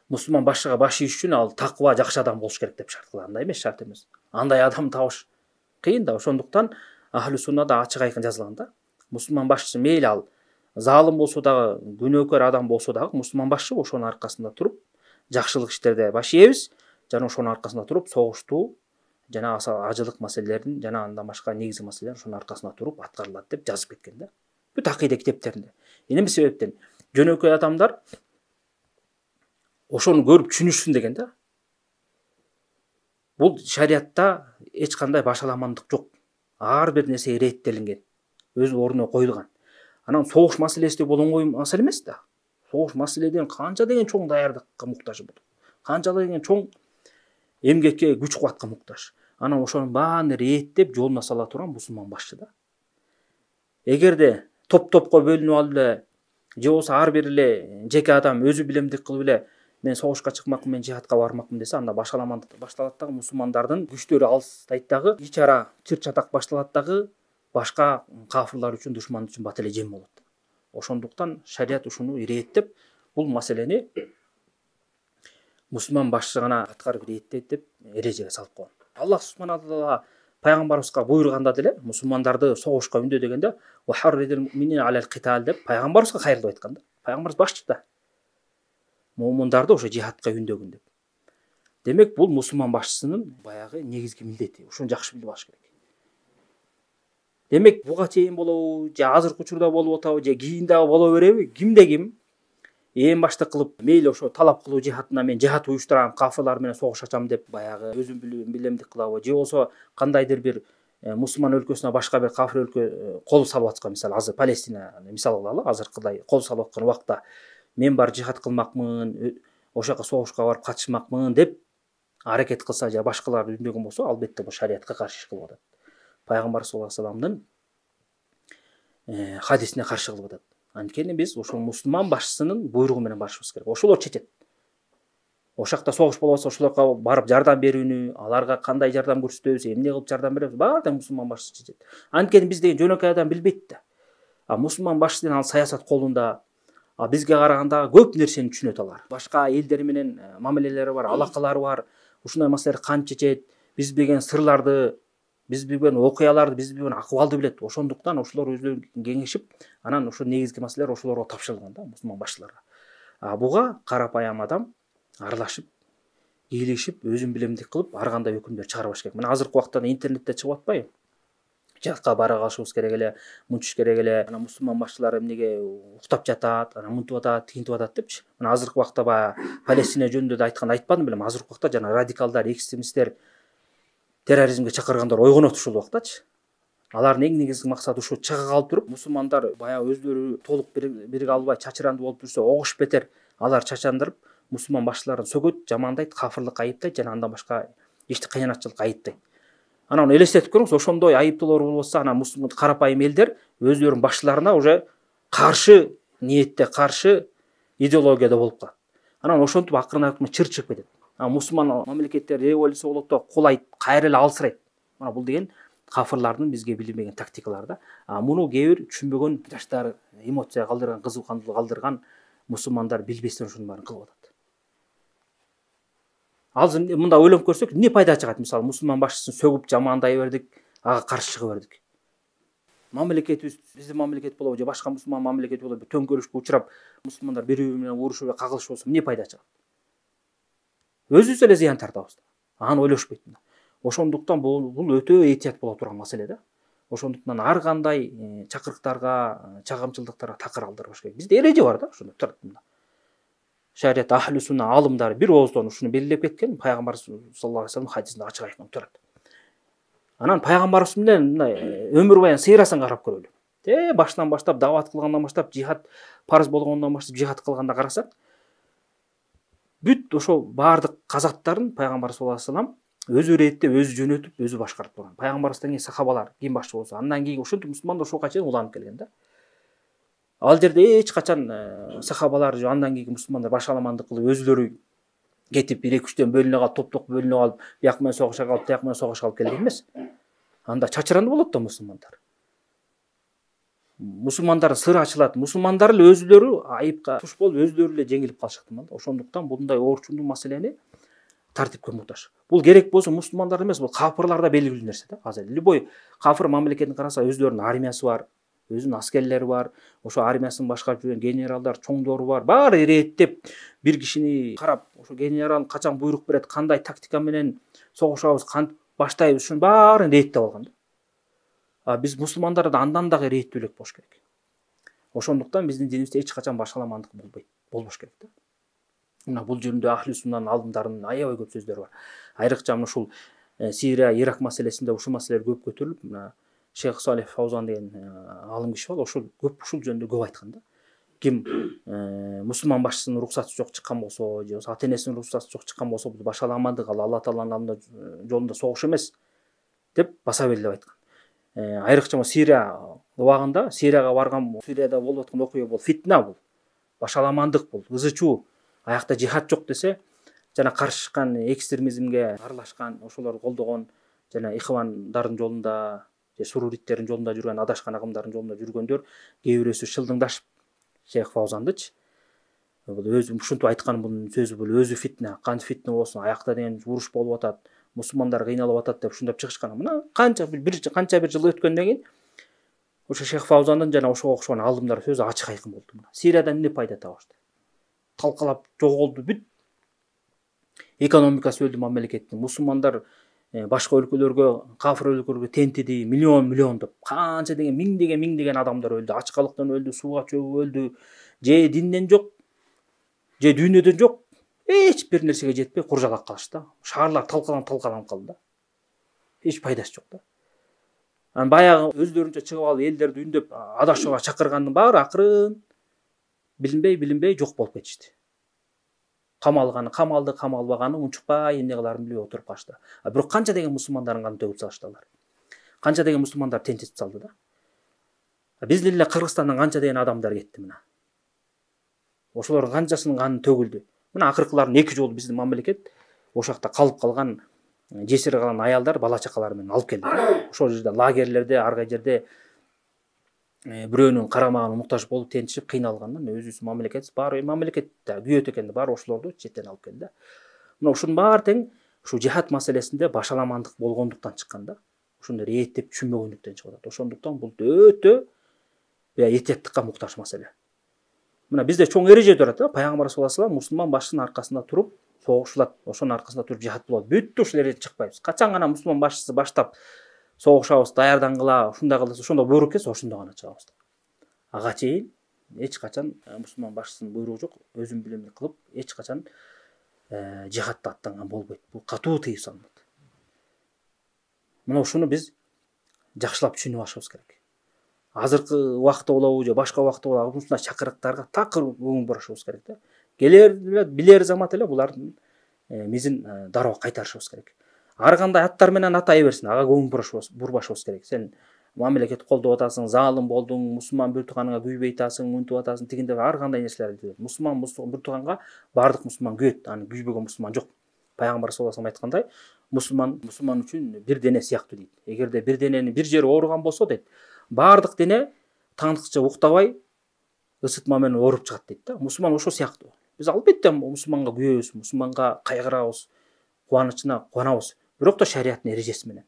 Мусулман башчыга баш ийиш үчүн ал такыба жакшы адам болуш керек деп шарт кылат. Андай эмес, шарт эмес. Андай адам табыш кыйын да. Ошондуктан Ахлу суннада ачык айкын жазылган да. Мусулман башчы мейли ал залым болсо дагы, күнөөкөр адам болсо дагы, мусулман башчы ошонун аркасында туруп, жакшылык иштерде баш ийебиз, жана ошонун аркасында туруп согуштуу жана ажылык маселелерин жана андан башка негизги маселелер ошонун аркасында туруп аткарылат деп жазып кеткен да. Бүт акыйда китептеринде. Эмне себептен? Жөнөкөй адамдар ошону көрүп түшүнүшсүн деген да. Бул шариатта эч кандай башаламандык жок. Ар бир нерсе иреттелинген, өз ордуна коюлган. Анан согуш маселеси бул оңой маселе эмес да. Согуш маселеден канча деген чоң даярдыкка муктаж бул. Канча деген чоң эмгекке, күч кубатка муктаж. Анан ошонун баарын реттеп жолуна сала турган мусулман башчы да. Эгерде топ-топко бөлүнүп алып эле, же болбосо ар бир эле жеке адам өзү билемдик кылып эле мен согушка чыкмакмын, мен жихадка бармакмын десе, анда башаламандык башталат дагы, мусулмандардын күчтөрү алыстайт дагы, ич ара чыр-чатак башталат дагы, башка кафырлар үчүн, душман үчүн бат эле жем болот. Ошондуктан шарият ушуну иреттеп, бул маселени мусулман башчы гана аткарып иреттейт деп эрежеге салып койгон. Аллах субхана таала пайгамбарыбызга буйруганда деле мусулмандарды согушка үндө дегенде деп пайгамбарыбызга кайрылып айткан да. Пайгамбарыбыз башчы да. Момундарды ошо жихадка үндөгүн деп. Демек бул мусулман башчысынын баягы негизги милдети. Ушуну жакшы билип алыш керек. Демек буга чейин болобу, же азыркы учурда болуп атабы, же кийин дагы боло береби, кимде ким эң башта кылып мейли ошо талап кылуу жаатына мен жаат уюштурам, кафырлар менен согуш ачам деп баягы өзүм билемдик кылабы, же болбосо кандайдыр бир мусулман өлкөсүнө башка бир кафир өлкө кол салып аткан, мисалы азыр Палестина мисал кылалы, азыркыдай кол салып аткан убакта мен бар жихад кылмакмын, ошол жака согушка барып катышмакмын деп аракет кылса, же башкалар үндөгөн болсо, албетте бул шариатка каршы иш кылып атат. Пайгамбар саллаллаху алейхи вассаламдын хадисине каршы кылып атат. Анткени биз ошол мусулман башчысынын буйругу менен барышыбыз керек. Ошолор чечет. Ошол жакта согуш болуп атса, ошолорго барып жардам берүүнү, аларга кандай жардам көрсөтөбүз, эмне кылып жардам беребиз, баардыгын мусулман башчысы чечет. Анткени биз деген жөнөкөй адам билбейт да. Мусулман башчы деген ал саясат колунда, бизге караганда көп нерсени түшүнөт алар. Башка элдер менен мамилелери бар, алакалары бар. Ушундай маселелерди кантип чечет, биз билген сырларды, биз билген окуяларды, биз билген акыбалды билет. Ошондуктан ошолор өзүлөрү кеңешип, анан ошо негизги маселелер ошолорго тапшырылган да, мусулман башчыларга. Буга карапайым адам аралашып, кийлешип, өзүн билемдик кылып, ар кандай өкүмдөр чыгарбаш керек. Мына азыркы убакта интернетте чыгып атпайбы? Жаатка бара калышыбыз керек эле, мынтиш керек эле, анан мусулман башчылар эмнеге уктап жатат, анан мынтип атат, тигинтип атат депчи. Мына азыркы убакта баягы Палестина жөнүндө да айтканды айтпадым белем. Азыркы убакта жана радикалдар, экстремисттер, терроризмге чакыргандар ойгонот ушул убактачы. Алардын эң негизги максаты ушу чыга калып туруп, мусулмандар баягы өзлөрү толук бириге албай чачырандуу болуп жүрсө, огуш бетер алар чачандырып, мусулман башчыларын сөгөт, жамандайт, кафырлыкка айыптайт жана андан башка ишти кыянатчылыкка айыптайт. Анан элестетип көрүңүз, ошондой айыптоолор болбосо, анан мусулман карапайым элдер өзлөрүнүн башчыларына уже каршы ниетте, каршы идеологияда болуп калат. Анан ошентип акырын чыр чыгып кетет. Мусулман мамлекеттер революция болот да, кулайт, кайра эле алсырайт. Мына бул деген кафырлардын бизге билинбеген тактикалары да. Муну кээ бир түшүнбөгөн жаштар, эмоция калтырган, кызыкандылык калтырган мусулмандар билбестен ушунун баарын кылып атат. Азыр мында ойлонуп көрсөк, эмне пайда чыгат? Мисалы, мусулман башчысын сөгүп, жамандай бердик, ага каршы чыга бердик. Мамлекетибиз биздин мамлекет болобу, же башка мусулман мамлекет болобу, төңкөрүшкө учурап, мусулмандар бири-бири менен урушуп, кагылышып болсо, эмне пайда чыгат? Өзүбүз эле зыян тартабыз. Аны ойлошпойт. Ошондуктан бул өтө этият боло турган маселе да. Ошондуктан ар кандай чакырыктарга, чагымчылдыктарга такыр алдырбаш керек. Бизде эреже бар да, ошондо турат мында. Шариат ахли сунна алымдары бир ооздон ушуну белгилеп кеткен, пайгамбар саллаллаху алейхи вассалам хадисинде ачык айткан турат. Анан пайгамбарыбыз менен мындай өмүр баян сыйрасын карап көрөлү. Башынан баштап, дават кылгандан баштап, жихад парыз болгондон баштап жихад кылганда карасак, бүт ошол баардык казаттарын пайгамбар саллаллаху алейхи вассалам өзү иретип, өзү жөнөтүп, өзү башкарып турган. Пайгамбарыбыздан кийин сахабалар ким башчы болсо, андан кийин ошентип мусулмандар ушуга чейин уланып келген да. Ал жерде эч качан сахабалар же андан кийинки мусулмандар башаламандык кылып өзүлөрү кетип, 1-2-3төн бөлүнө калып, топ бөлүнө калып, бияк менен согуша калып, тияк менен согуша калып келген эмес. Анда чачырандуу болот да мусулмандар. Мусулмандардын сыры ачылат. Мусулмандар эле өзүлөрү айыпка туш болуп, өзүлөрү эле жеңилип калышат да. Ошондуктан мындай оорчундуу маселени тартипке муктаж. Бул керек болсо мусулмандар эмес, бул кафырларда белгилүү нерсе да. Азыр любой кафыр мамлекетин караса, өзүлөрүнүн армиясы бар, өзүнүн аскерлери бар, ошо армиясын башкарып жүргөн генералдар, чоңдору бар. Баары иреттеп, бир кишини карап, ошо генерал качан буйрук берет, кандай тактика менен согушабыз, кантип баштайбыз, ушунун баарын иреттеп алган да. Биз мусулмандар да андан дагы иреттүүлүк болуш керек. Ошондуктан биздин динибизде эч качан башаламандык болбош керек да. Мына бул жөнүндө ахли суннанын алымдарынын аябай көп сөздөрү бар. Айрыкча ушул Сирия, Ирак маселесинде ушул маселелер көп көтөрүлүп, мына Шейх Салих Фаузан деген алым киши бар, ушул жөнүндө көп айткан да. Ким мусулман башчысынын уруксаты жок чыккан болсо, же ата энесинин уруксаты жок чыккан болсо, бул башаламандык, ал Алла Тааланын жолунда согуш эмес деп баса белгилеп айткан. Айрыкча Сирия убагында, Сирияга барган, Сирияда болуп аткан окуя бул фитна, бул башаламандык, бул ызы-чуу. Аякта жихад жок десе, жана каршы чыккан экстремизмге аралашкан, ошолорду колдогон жана ихвандардын жолунда, же суруриттердин жолунда жүргөн, адашкан агымдардын жолунда жүргөндөр кээ бирөөсү шылдыңдашып Шейх Фаузандычы. Бул өзү ушинтип айткан, бунун сөзү бул өзү фитна, кантип фитна болсун, аякта деген уруш болуп атат, мусулмандар кыйналып атат деп ушундай чыгышкан. Мына канча бир жыл өткөндөн кийин ошо Шейх Фаузандын жана ошого окшогон алымдар сөзү ачык айкын болду. Сириядан эмне пайда табышты? Талкалап жоголду бүт экономикасы өлдү мамлекеттин. Мусулмандар башка өлкөлөргө, кафыр өлкөлөргө тентиди, миллион деп. Канча деген миңдеген адамдар өлдү, ачкалыктан өлдү, сууга чөгүп өлдү. Же динден жок, же дүйнөдөн жок, эч бир нерсеге жетпей куржалап калышты да. Шаарлар талкаланып калды да. Эч пайдасы жок да. Анан баягы өздөрүнчө чыгып алып элдерди үндөп адашууга чакыргандын баары акырын билинбей жок болуп кетишти. Камалганы камалды, камалбаганы унчукпай эмне кыларын билбей отуруп калышты. Бирок канча деген мусулмандардын канын төгүп салышты алар. Канча деген мусулмандар тентитип салды да. Биздин эле Кыргызстандан канча деген адамдар кетти мына. Ошолордун канчасынын каны төгүлдү. Мына акыркыларын 2 жолу биздин мамлекет ошол жакта калып калган жесир калган аялдар, бала чакалары менен алып келди. Ошол жерде лагерлерде, ар кай жерде бирөөнүн карамагына муктаж болуп тентишип кыйналгандан өзүбүздүн мамлекетибиз баары мамлекетте күйөт экенди, баары ошолорду четтен алып келди да. Мына ушунун баары тең ушу жихад маселесинде башаламандык болгондуктан чыккан да. Ошондор эттеп түшүнбөгөндүктөн чыгып атат. Ошондуктан бул өтө этияттыкка муктаж маселе. Мына бизде чоң эреже турат да. Пайгамбар саллаллаху алейхи вассалам мусулман башчысынын аркасында туруп согушулат. Ошонун аркасында туруп жихад болот. Бүттү ушул эреже чыкпайбыз. Качан гана мусулман башчысы баштап согушабыз, даярдангыла, ушундай кылабыз, ошондо буйрук келсе ошондо гана чыгабыз. Ага чейин эч качан мусулман башчысынын буйругу жок, өзүм билем кылып эч качан жихадка аттанган болбойт. Бул катуу тыюу салынат. Мына ушуну биз жакшылап түшүнүп алышыбыз керек. Азыркы убакытта болобу же башка убакытта болобу ушундай чакырыктарга такыр көңүл бурушубуз керек да. Билер замат эле булардын мизин дароо кайтарышыбыз керек. Ар кандай аттар менен атай берсин, ага көңүл бурбашыбыз керек. Сен мамлекет колдоп атасың, залым болдуң, мусулман бир тууганыңа күйбөй атасың, мынтип атасың, тигинде ар кандай нерселер айтылат. Мусулман бир тууганга бардык мусулман күйөт, аны күйбөгөн мусулман жок. Пайгамбар саллаллаху алейхи вассалам айткандай, мусулман үчүн бир дене сыяктуу дейт. Эгерде бир дененин бир жери ооруган болсо дейт, бардык дене таңдыкча уктабай ысытма менен ооруп чыгат дейт да. Мусулман ошол сыяктуу. Биз албетте мусулманга күйөбүз, мусулманга кайгырабыз, кубанычына кубанабыз. Бирок да шариаттын эрежеси менен.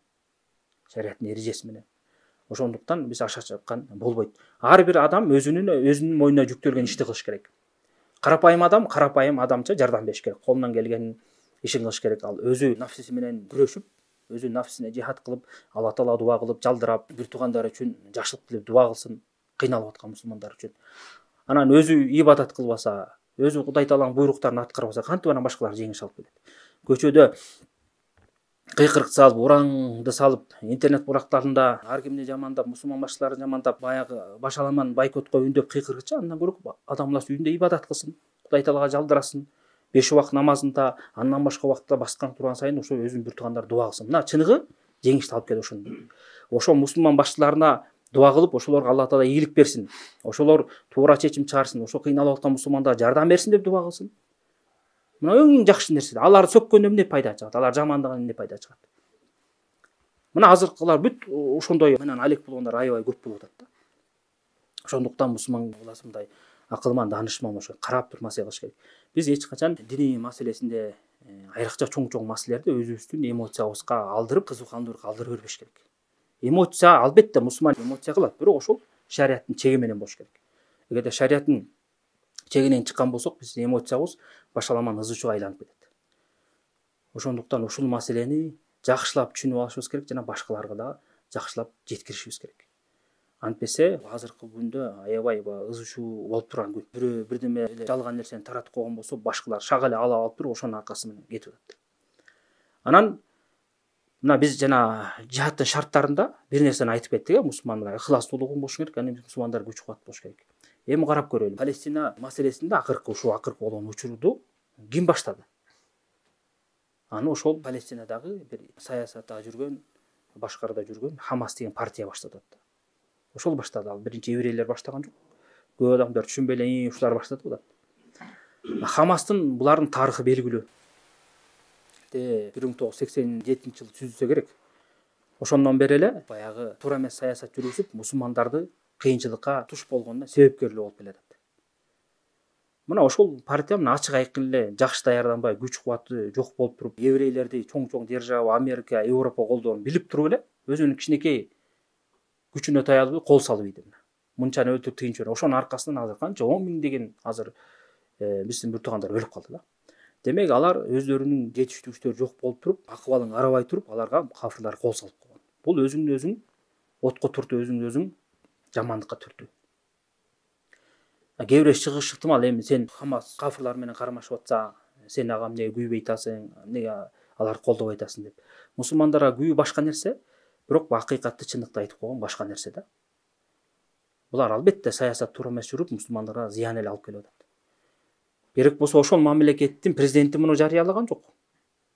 Ошондуктан биз аша чапкан болбойт. Ар бир адам өзүнүн мойнуна жүктөлгөн ишти кылыш керек. Карапайым адамча жардам бериш керек. Колунан келген ишин кылыш керек. Ал өзү нафсиси менен күрөшүп, өзү нафсисине жихад кылып, Алла таала дуа кылып, жалдырап, бир туугандар үчүн жакшылык тилеп дуа кылсын, кыйналып аткан мусулмандар үчүн. Анан өзү ибадат кылбаса, өзү Кудай тааланын буйруктарын аткарбаса, кантип анан башкалар жеңиш алып келет? Көчөдө кыйкырык салып, ураңды салып, интернет бурактарында ар кимди жамандап, мусулман башчыларын жамандап, баягы башаламан бойкотко үндөп кыйкыргыча, андан көрө адамдар үйүндө ибадат кылсын, Кудай таалага жалдырасын, 5 убакыт намазында, андан башка убакытта баскан турган сайын ошо өзүнүн бир туугандары дуа кылсын. Мына чыныгы жеңишти алып келет ошондо. Ошо мусулман башчыларына дуа кылып, ошолорго Алла таала ийгилик берсин. Ошолор туура чечим чыгарсын, ошо кыйналып аткан мусулмандарга жардам берсин деп дуа кылсын. Мына эң жакшы нерсе. Алар сөккөндө эмне пайда чыгат? Алар жамандыгынан эмне пайда чыгат? Мына азыркылар бүт ошондой менен алек болгондор аябай көп болуп атат да. Ошондуктан мусулман боласың мындай акылман, данышман ошо карап туруп маселе кылыш керек. Биз эч качан диний маселесинде айрыкча чоң маселелерди өзүбүздүн эмоциябызга алдырып, кызыкандырууга алдырып бербеш керек. Эмоция албетте мусулман эмоция кылат, бирок ошол шариаттын чеги менен болуш керек. Эгерде шариаттын чегинен чыккан болсок, биздин эмоциябыз башаламан ызычууга айланып кетет. Ошондуктан ушул маселени жакшылап түшүнүп алышыбыз керек жана башкаларга да жакшылап жеткиришибиз керек. Антпесе азыркы күндө аябай ызычуу болуп турган күн. Бирөө бирдеме жалган нерсени таратып койгон болсо, башкалар шак эле алып туруп ошонун аркасы менен кетип атат. Анан мына биз жана жихадтын шарттарында бир нерсени айтып кеттик, мусулмандар ыхластуулугу болуш керек, анан мусулмандар күч кубат болуш керек. Эми карап көрөлү. Палестина маселесинде акыркы болгон учурду ким баштады? Аны ошол Палестинадагы бир саясатта жүргөн, башкарда жүргөн Хамас деген партия баштады. Ошол баштады. Ал биринчи еврейлер баштаган жок. Көп адамдар түшүнбөй эле ушулар баштады да. Хамастын булардын тарыхы белгилүү. 1987-жылы түзүлсө керек. Ошондон бери эле баягы туура эмес саясат жүргүзүп, мусулмандарды кыйынчылыкка туш болгонуна себепкерлүү болуп келатат. Мына ошол партия ачык айкын эле жакшы даярданбай, күч кубаты жок болуп туруп, еврейлерди чоң держава Америка, Европа колдоонун билип туруп эле өзүнүн кичинекей күчүнө таялбай кол салып ийди. Мынчаны өтө тыйынчу. Ошонун аркасынан азыр канча 10 миңдеген азыр биздин бир туугандар өлүп калды да. Демек алар өздөрүнүн жетиштүүлүктөрү жок болуп туруп, акыбалын карабай туруп, аларга кафырлар кол салып койгон. Бул өзүңдү өзүң отко түртүү, өзүңдү өзүң жамандыкка түртүү. Кээ бирөө чыгышы ыктымал, эми сен Хамас кафырлар менен кармашып атса, сен ага эмнеге күйбөй атасың, эмнеге аларды колдобой атасың деп. Мусулмандарга күйүү башка нерсе, бирок акыйкатты чындыкты айтып койгон башка нерсе да. Булар албетте саясат туура эмес жүрүп, мусулмандарга зыян эле алып келип атат. Керек болсо ошол мамлекеттин президенти муну жарыялаган жок.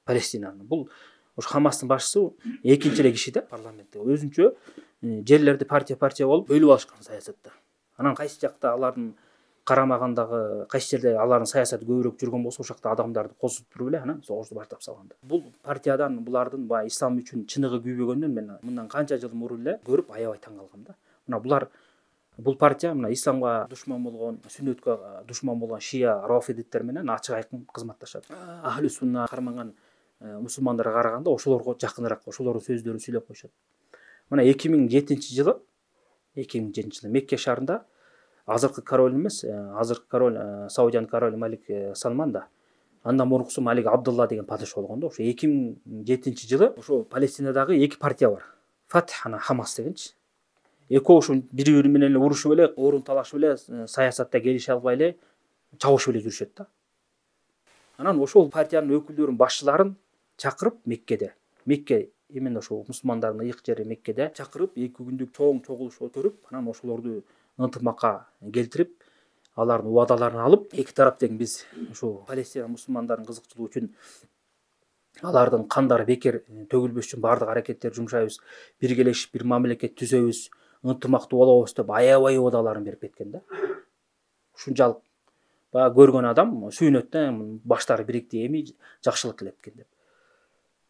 Палестинаны. Бул ошо Хамастын башчысы экинчи эле киши да парламентте. Өзүнчө жерлерди партия болуп бөлүп алышкан саясатта. Анан кайсы жакта алардын карамагандагы, кайсы жерде алардын саясаты көбүрөөк жүргөн болсо, ошол жакта адамдарды косуп туруп эле анан согушту баштап салганда. Бул партиядан булардын баягы ислам үчүн чыныгы күйбөгөндөн мен мындан канча жыл мурун эле көрүп аябай таң калгам да. Мына булар бул партия мына исламга душман болгон, сүннөткө душман болгон шия рафидиттер менен ачык айкын кызматташат. Ахли сунна карманган мусулмандарга караганда ошолорго жакыныраак, ошолордун сөздөрүн сүйлөп коюшат. Мына 2007 жылы Мекке шаарында азыркы король эмес, азыркы король Саудиянын королу Малик Салман да, андан мурункусу Малик Абдулла деген падыша болгон да. Ошо 2007 жылы ошо Палестинадагы эки партия бар. Фатх, ана Хамас дегенчи. Экөө ушу бири-бири менен эле урушуп эле, орун талашып эле, саясатта келише албай эле чабышып эле жүрүшөт да. Анан ошол партиянын өкүлдөрүнүн башчыларын чакырып Мекке именно ошо мусулмандардын ыйык жери Меккеде чакырып, 2 күндүк чоң чогулуш өткөрүп, анан ошолорду ынтымакка келтирип, алардын убадаларын алып, эки тарап тең биз ошо Палестина мусулмандардын кызыкчылыгы үчүн алардын кандары бекер төгүлбөш үчүн баардык аракеттерди жумшайбыз, биргелешип бир мамлекет түзөбүз, ынтымактуу болобуз деп аябай убадаларын берип кеткен да. Ушунчалык баягы көргөн адам сүйүнөт да, баштары бириктей эми жакшылык келет экен деп.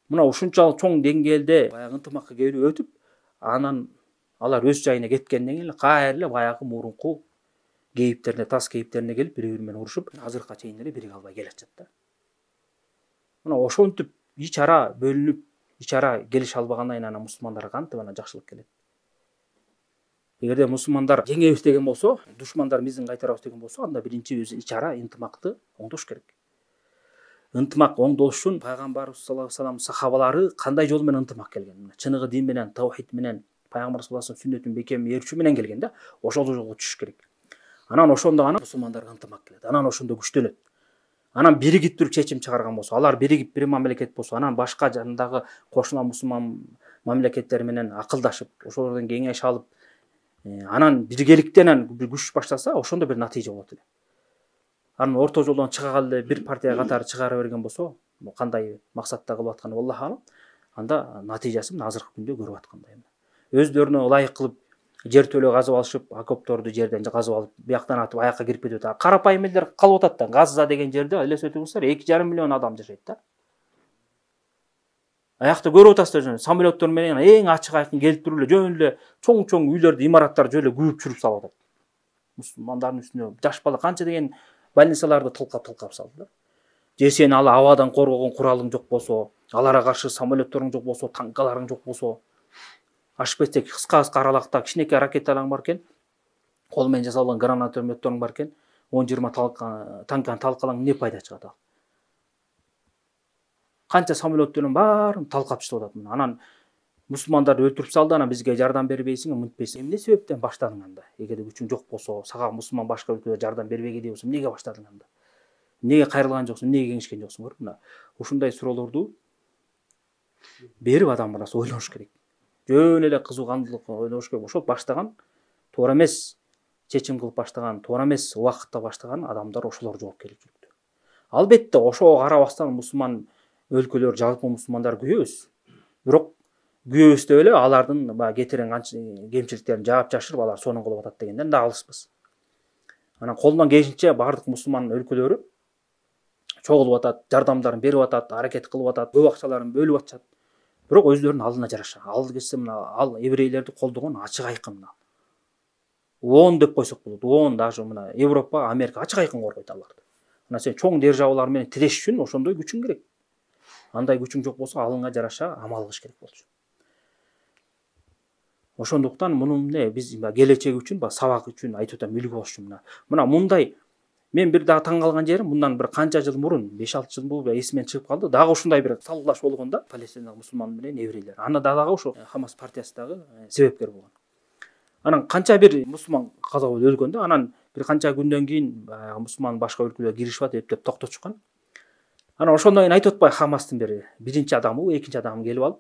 Мына ушунчалык чоң деңгээлде баягы ынтымакка келип өтүп, анан алар өз жайына кеткенден кийин кайра эле баягы мурунку кейиптерине, тас кейиптерине келип, бири-бири менен урушуп, азыркыга чейин эле бириге албай келатышат да. Мына ошентип ич ара бөлүнүп, ич ара келише албагандан кийин анан мусулмандарга кантип анан жакшылык келет. Эгерде мусулмандар жеңебиз деген болсо, душмандар биздин кайтарабыз деген болсо, анда биринчи өз ич ара ынтымакты оңдош керек. Ынтымак оңдош үчүн пайгамбарыбыз саллаллаху алейхи вассалам сахабалары кандай жол менен ынтымак келген? Чыныгы дин менен, таухид менен, пайгамбар саллаллаху алейхи вассалам сүннөтүн бекем ээрчүү менен келген да. Ошол жолго түшүш керек. Анан ошондо гана мусулмандарга ынтымак келет. Анан ошондо күчтөнөт. Анан биригип туруп чечим чыгарган болсо, алар биригип бир мамлекет болсо, анан башка жандагы кошуна мусулман мамлекеттер менен акылдашып, ошолордон кеңеш алып, анан биргеликте анан бир күч баштаса, ошондо бир натыйжа болот эле. Анан орто жолдон чыга калды, бир партия катары чыгара берген болсо, кандай максатта кылып атканы Аллах алам, анда натыйжасын азыркы күндө көрүп аткандай. Өздөрүнө ылайык кылып жер төлөө казып алышып, окопторду жерден казып алып, бияктан атып аякка кирип кетип атат. Карапайым элдер калып атат да. Газза деген жерде элестетип болсоңуздар 2,5 миллион адам жашайт да. Аякта көрүп атасыздар, самолеттор менен эң ачык айкын келип туруп эле жөн эле чоң үйлөрдү, имараттарды жөн эле күүп чүрүп салып атат. Мусулмандардын үстүнө жаш бала канча деген больницаларды тылкап салды да. Же сен ал абадан коргогон куралың жок болсо, аларга каршы самолетторуң жок болсо, танкаларың жок болсо, ашып кетсек кыска аралыкта кичинекей ракеталарың бар экен, кол менен жасалган гранатометторуң бар экен, 10-20 танканы талкалаң, эмне пайда чыгат ал? Канча самолеттөрдүн баарын талкап таштап атат. Анан мусулмандарды өлтүрүп салды, анан бизге жардам бербейсиң, мынтпейсиң. Эмне себептен баштадың анда? Эгерде күчүң жок болсо, сага мусулман башка өлкөлөр жардам бербегей деп болсо, эмнеге баштадың анда? Эмнеге кайрылган жоксуң, эмнеге кеңешкен жоксуң? Мына ушундай суроолорду берип адам баласы ойлоnuш керек. Жөн эле кызуу кандылык ойлоnuш керек. Ошол баштаган туура эмес, чечим кылып баштаган, туура эмес убакытта баштаган адамдар ошолор жоопкерчиликтүү. Албетте ошого карабастан мусулман өлкөлөр, жалпы мусулмандар күйөбүз. Бирок күйөбүз деп эле алардын баягы кетирен кемчиликтерин жаап жашырып, алар сонун кылып атат дегенден да алыспыз. Анан колунан келишинче баардык мусулман өлкөлөрү чогулуп атат, жардамдарын берип атат, аракет кылып атат, көп акчаларын бөлүп атышат. Бирок өздөрүнүн алдына жараша. Ал келсе мына ал еврейлерди колдогон ачык айкын мына. ООН деп койсок болот. ООН даже мына Европа, Америка ачык айкын коргойт аларды. Мына сен чоң державалар менен тирешиш үчүн ошондой күчүң керек. Андай күчүң жок болсо, алыңа жараша амал кылыш керек болчу. Ошондуктан муну эмне биз келечек үчүн, сабак үчүн айтып атам, үлгү болуш үчүн мына мындай Мен бир дагы таң калган жерим, мындан бир канча жыл мурун, 5-6 жыл мурун эсимден чыгып калды. Дагы ушундай бир салгылаш болгон да, Палестинадагы мусулман менен еврейлер. Аны дагы ошо Хамас партиясы дагы себепкер болгон. Анан канча бир мусулман каза болуп өлгөн да, анан бир канча күндөн кийин баягы мусулман башка өлкөлөр киришип атып эптеп токтотушкан. Анан ошондон кийин айтып атпай Хамастын биринчи адамы, экинчи адамы келип алып,